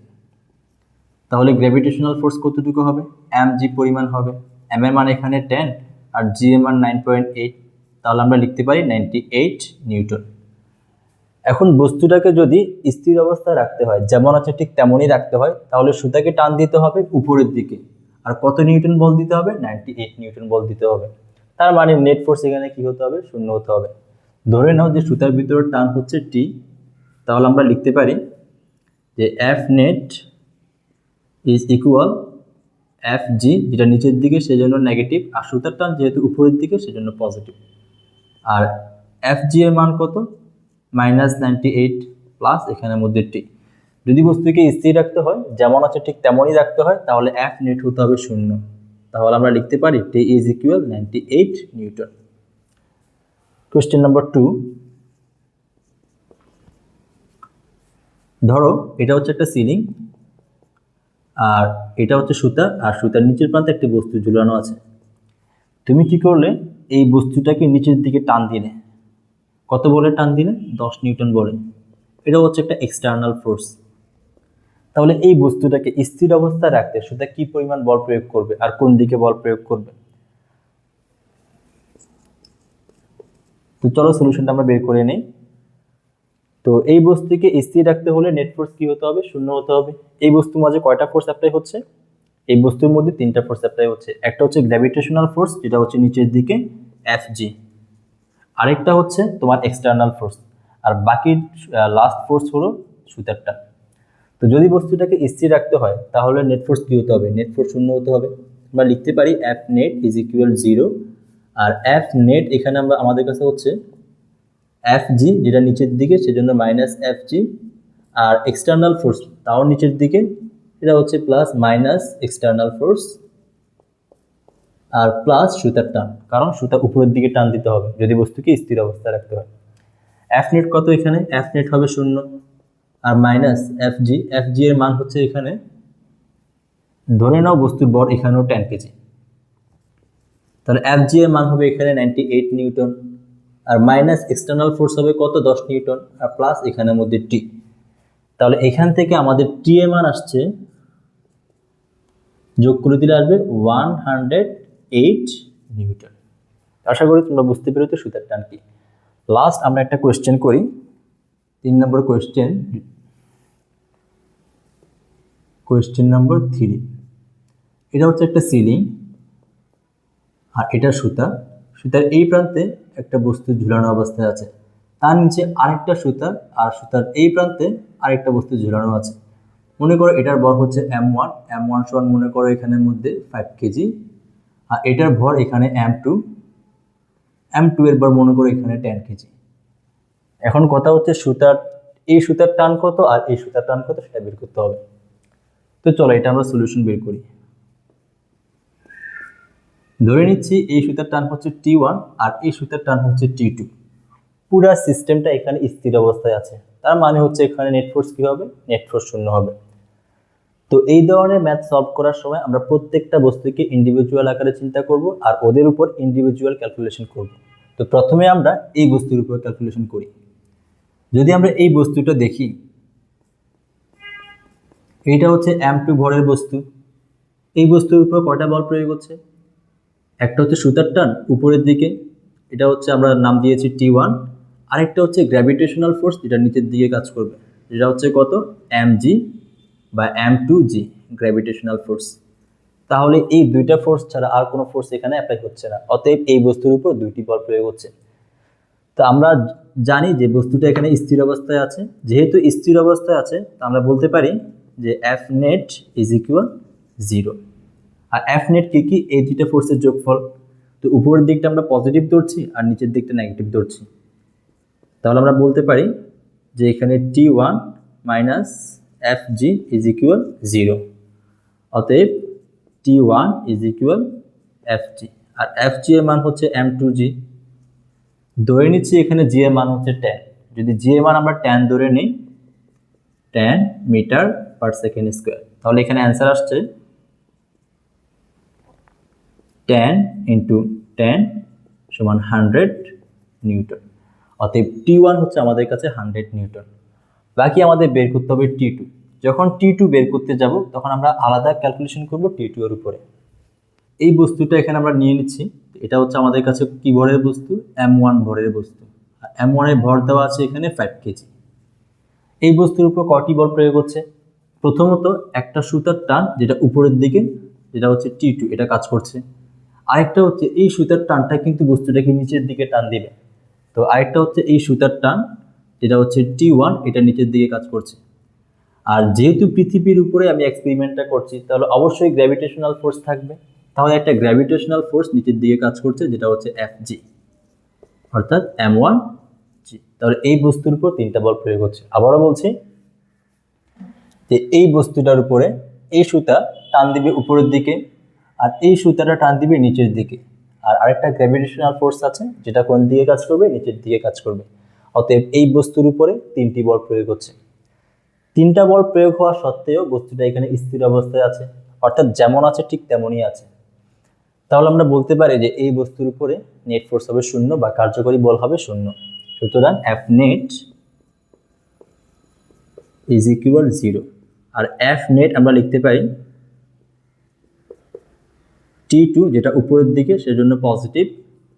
তাহলে গ্র্যাভিটেশনাল ফোর্স কতটুকু হবে? mg পরিমাণ হবে। m এর মান এখানে 10 আর g এর মান 9.8, তাহলে আমরা লিখতে পারি 98 নিউটন। এখন বস্তুটাকে যদি স্থির অবস্থায় রাখতে হয়, যেমন আছে ঠিক তেমনই রাখতে হয়, তাহলে সুতাকে টান দিতে হবে উপরের দিকে। আর কত নিউটন বল দিতে হবে? 98 নিউটন বল দিতে হবে। তার মানে নেট ফোর্স এখানে কি হতে হবে? 0 হতে হবে। ধরে নাও যে সুতার ভিতরে টান হচ্ছে T, তাহলে আমরা লিখতে পারি যে F net is equal Fg, যেটা নিচের দিকে সেজন্য নেগেটিভ, আর সুতার টান যেহেতু উপরের দিকে সেজন্য পজিটিভ। আর Fg এর মান কত? -98 প্লাস এখানের মধ্যে T। যদি বস্তুকে স্থির রাখতে হয়, যেমন আছে ঠিক তেমনই রাখতে হয়, তাহলে F নেট হতে হবে 0। তাহলে আমরা লিখতে পারি T is equal 98 Newton. Question number 2, ধরো এটা হচ্ছে একটা সিলিং, আর এটা হচ্ছে সুতা, আর সুতার নিচের প্রান্তে একটি বস্তু ঝুলানো আছে। তুমি কি করলে? এই বস্তুটাকে নিচের দিকে টান দিলে। কত বলে টান দিলে? 10 নিউটন বলে। এটা হচ্ছে একটা এক্সটার্নাল ফোর্স। তাহলে এই বস্তুটাকে স্থির অবস্থায় রাখতে সুতা কি পরিমাণ বল প্রয়োগ করবে আর কোন দিকে বল প্রয়োগ করবে? তো চলো সলিউশনটা আমরা বের করে নেই। তো এই বস্তুকে স্থির রাখতে হলে নেট ফোর্স কি হতে হবে? 0 হতে হবে। এই বস্তুর মাঝে কয়টা ফোর্স অ্যাপ্লাই হচ্ছে? এই বস্তুর মধ্যে 3টা ফোর্স অ্যাপ্লাই হচ্ছে। একটা হচ্ছে গ্র্যাভিটেশনাল ফোর্স, যেটা হচ্ছে নিচের দিকে Fg, আরেকটা হচ্ছে তোমার এক্সটার্নাল ফোর্স, আর বাকি লাস্ট ফোর্স হলো সুতার টান। তো যদি বস্তুটাকে স্থির রাখতে হয় তাহলে নেট ফোর্স কি হতে হবে? নেট ফোর্স 0 হতে হবে। আমরা লিখতে পারি F net ইজ ইকুয়াল 0, আর F net এখানে আমরা আমাদের কাছে হচ্ছে Fg, যেটা নিচের দিকে সেজন্য -Fg, আর এক্সটার্নাল ফোর্স তাও নিচের দিকে, এটা হচ্ছে প্লাস মাইনাস এক্সটার্নাল ফোর্স, আর প্লাস সুতার টান, কারণ সুতা উপরের দিকে টান দিতে হবে যদি বস্তুকে স্থির অবস্থায় রাখতে হয়। F net কত? এখানে F net হবে 0, আর মাইনাস Fg। Fg এর মান হচ্ছে এখানে, ধরে নাও বস্তুর ভর এখানেও 10 কেজি, তাহলে Fg এর মান হবে এখানে 98 নিউটন, আর মাইনাস এক্সটার্নাল ফোর্স হবে কত? 10 নিউটন, আর প্লাস এখানের মধ্যে T। তাহলে এখান থেকে আমাদের T এর মান আসছে, যোগ করে দিলে আসবে 108 নিউটন। আশা করি তোমরা বুঝতে পেরেছো সুতার টান কি। লাস্ট আমরা একটা কোয়েশ্চেন করি, 3 নম্বর কোয়েশ্চেন, কোয়েশ্চেন নাম্বার 3। এটা হচ্ছে একটা সিলিং, আর এটা সুতা। সুতার এই প্রান্তে একটা বস্তু ঝুলানো অবস্থায় আছে, তার নিচে আরেকটা সুতা, আর সুতার এই প্রান্তে আরেকটা বস্তু ঝুলানো আছে। মনে করো এটার ভর হচ্ছে m1, m1 সমান মনে করো এখানের মধ্যে 5 কেজি, আর এটার ভর এখানে m2, m2 এর ভর মনে করো এখানে 10 কেজি। এখন কথা হচ্ছে সুতার এই সুতার টান কত আর এই সুতার টান কত সেটা বের করতে হবে। তো চলো এটা আমরা সলিউশন বের করি। ধরে নিচ্ছি এই সুতার টান হচ্ছে T1 আর এই সুতার টান হচ্ছে T2। পুরা সিস্টেমটা এখানে স্থির অবস্থায় আছে, তার মানে হচ্ছে এখানে নেট ফোর্স কি হবে? নেট ফোর্স শূন্য হবে। তো এই ধরনের ম্যাথ সলভ করার সময় আমরা প্রত্যেকটা বস্তুকে ইন্ডিভিজুয়াল আকারে চিন্তা করব আর ওদের উপর ইন্ডিভিজুয়াল ক্যালকুলেশন করব। তো প্রথমে আমরা এই বস্তুর উপর ক্যালকুলেশন করি। যদি আমরা এই বস্তুটা দেখি, এইটা হচ্ছে m2 ভরের বস্তু। এই বস্তুর উপর কয়টা বল প্রয়োগ হচ্ছে? একটা হচ্ছে সুতার টান উপরের দিকে, এটা হচ্ছে আমরা নাম দিয়েছি T1। আরেকটা হচ্ছে গ্র্যাভিটেশনাল ফোর্স, যেটা নিচের দিকে কাজ করবে, যেটা হচ্ছে কত? mg বা m2g, গ্র্যাভিটেশনাল ফোর্স। তাহলে এই দুইটা ফোর্স ছাড়া আর কোনো ফোর্স এখানে অ্যাপ্লাই হচ্ছে না, অতএব এই বস্তুর উপর দুইটি বল প্রয়োগ হচ্ছে। তো আমরা জানি যে বস্তুটা এখানে স্থির অবস্থায় আছে। যেহেতু স্থির অবস্থায় আছে, তো আমরা বলতে পারি যে F net is equal 0। আর F net কি? এই দুইটা ফোর্সের যোগফল। তো উপরের দিকটা আমরা পজিটিভ ধরছি আর নিচের দিকটা নেগেটিভ ধরছি। তাহলে আমরা বলতে পারি যে এখানে T1 minus Fg is equal 0। অতএব T1 is equal Fg। R Fg এর মান হচ্ছে m2g। ধরে নিচ্ছি এখানে g এর মান হচ্ছে 10। যদি g এর মান আমরা 10 ধরে নিই, 10 মিটার পার সেকেন্ড স্কোয়ার, তাহলে এখানে অ্যান্সার আসছে 10 ইন্টু 10 সমান 100 নিউটন। অতএব T1 হচ্ছে আমাদের কাছে 100 নিউটন। বাকি আমাদের বের করতে হবে T2। যখন T2 বের করতে যাব, তখন আমরা আলাদা ক্যালকুলেশন করব T2 এর উপরে। এই বস্তুটা এখানে আমরা নিয়ে নিচ্ছি, এটা হচ্ছে আমাদের কাছে কি ভরের বস্তু? m1 ভরের বস্তু। আর m1 এর ভর দেওয়া আছে এখানে 5 কেজি। এই বস্তুর উপর কয়টি বল প্রয়োগ হচ্ছে? প্রথমত একটা সুতার টান, যেটা উপরের দিকে, যেটা হচ্ছে T2, এটা কাজ করছে। আরেকটা হচ্ছে এই সুতার টানটা কিন্তু বস্তুটাকে নিচের দিকে টান দিবে। তো আরেকটা হচ্ছে এই সুতার টান, যেটা হচ্ছে T1, এটা নিচের দিকে কাজ করছে। আর যেহেতু পৃথিবীর উপরে আমি এক্সপেরিমেন্টটা করছি, তাহলে অবশ্যই গ্র্যাভিটেশনাল ফোর্স থাকবে। তাহলে একটা গ্র্যাভিটেশনাল ফোর্স নিচের দিকে কাজ করছে, যেটা হচ্ছে Fg, অর্থাৎ m1g। তাহলে এই বস্তুর উপর 3টা বল প্রয়োগ হচ্ছে। আবারও বলছি যে এই বস্তুটার উপরে এই সুতা টান দিবে উপরের দিকে, আর এই সুতাটা টান দিবে নিচের দিকে। আর আরেকটা গ্র্যাভিটেশনাল ফোর্স আছে, যেটা কোন দিকে কাজ করবে? নিচের দিকে কাজ করবে। অতএব এই বস্তুর উপরে 3টি বল প্রয়োগ হচ্ছে। 3টা বল প্রয়োগ হওয়া সত্ত্বেও বস্তুটা এখানে স্থির অবস্থায় আছে, অর্থাৎ যেমন আছে ঠিক তেমনই আছে। তাহলে আমরা বলতে পারি যে এই বস্তুর উপরে নেট ফোর্স হবে 0 বা কার্যকরী বল হবে 0। সুতরাং F net is equal 0। আর F net আমরা লিখতে পারি T2, যেটা উপরের দিকে সেজন্য পজিটিভ,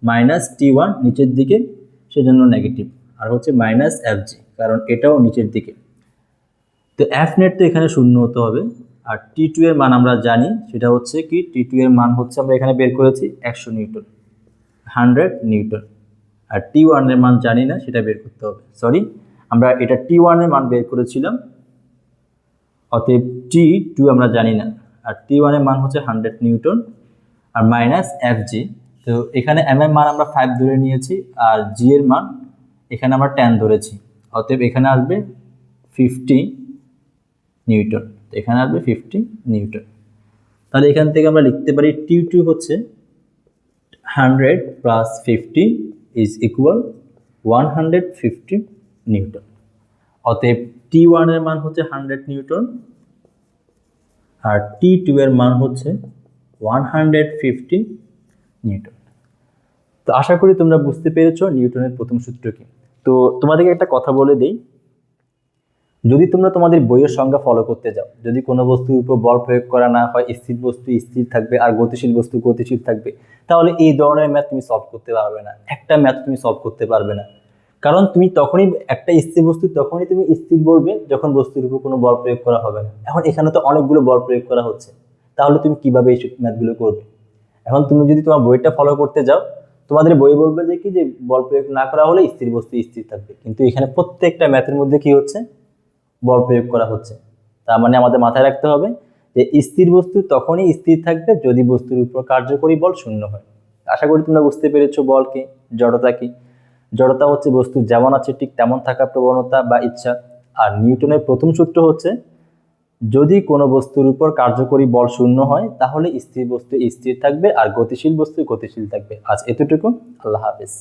মাইনাস T1 নিচের দিকে সেজন্য নেগেটিভ, আর হচ্ছে মাইনাস Fg, কারণ এটাও নিচের দিকে। তো F net তো এখানে 0 হতে হবে। আর T2 এর মান আমরা জানি, সেটা হচ্ছে কি? T2 এর মান হচ্ছে আমরা এখানে বের করেছি 100 নিউটন, 100 নিউটন। আর T1 এর মান জানি না, সেটা বের করতে হবে। সরি, আমরা এটা T1 এর মান বের করেছিলাম, অতএব T2 আমরা জানি না। আর T1 এর মান হচ্ছে 100 নিউটন আর মাইনাস Fg। তো এখানে m এর মান আমরা 5 ধরে নিয়েছি, আর g এর মান এখানে আমরা 10 ধরেছি। অতএব এখানে আসবে 50 নিউটন। তো এখানে আসবে 50 নিউটন। তাহলে এখান থেকে আমরা লিখতে পারি T2 হচ্ছে 100 প্লাস 50 ইজ ইকুয়াল 150 নিউটন। অতএব T1 এর মান হচ্ছে 100 নিউটন আর T2 এর মান হচ্ছে 150 নিউটন। তো আশা করি তোমরা বুঝতে পেরেছো নিউটনের প্রথম সূত্র কি। তো তোমাদেরকে একটা কথা বলে দেই, যদি তোমরা তোমাদের বইয়ের সংজ্ঞা ফলো করতে যাও, যদি কোনো বস্তুর উপর বল প্রয়োগ করা না হয়, স্থির বস্তু স্থির থাকবে আর গতিশীল বস্তু গতিশীল থাকবে, তাহলে এই ধরনের ম্যাথ তুমি সলভ করতে পারবে না। একটা ম্যাথ তুমি সলভ করতে পারবে না, কারণ তুমি তখনই একটা স্থির বস্তু তখনই তুমি স্থির বলবে যখন বস্তুর উপর কোনো বল প্রয়োগ করা হবে না। এখন এখানে তো অনেকগুলো বল প্রয়োগ করা হচ্ছে, তাহলে তুমি কিভাবে এই ম্যাথগুলো করবে? এখন তুমি যদি তোমার বইটা ফলো করতে যাও, তোমাদের বই বলবে যে কি, যে বল প্রয়োগ না করা হলে স্থির বস্তু স্থির থাকবে, কিন্তু এখানে প্রত্যেকটা ম্যাথের মধ্যে কি হচ্ছে? বল প্রয়োগ করা হচ্ছে। তার মানে আমাদের মাথায় রাখতে হবে যে স্থির বস্তু তখনই স্থির থাকবে যদি বস্তুর উপর কার্যকরী বল 0 হয়। আশা করি তোমরা বুঝতে পেরেছো বল কি, জড়তা কি। জড়তা হচ্ছে বস্তু যেমন আছে ঠিক তেমন থাকার প্রবণতা বা ইচ্ছা। আর নিউটনের প্রথম সূত্র হচ্ছে যদি কোনো বস্তুর উপর কার্যকরী বল শূন্য হয় তাহলে স্থির বস্তু স্থির থাকবে আর গতিশীল বস্তু গতিশীল থাকবে। আজ এতটুকু। আল্লাহ হাফেজ।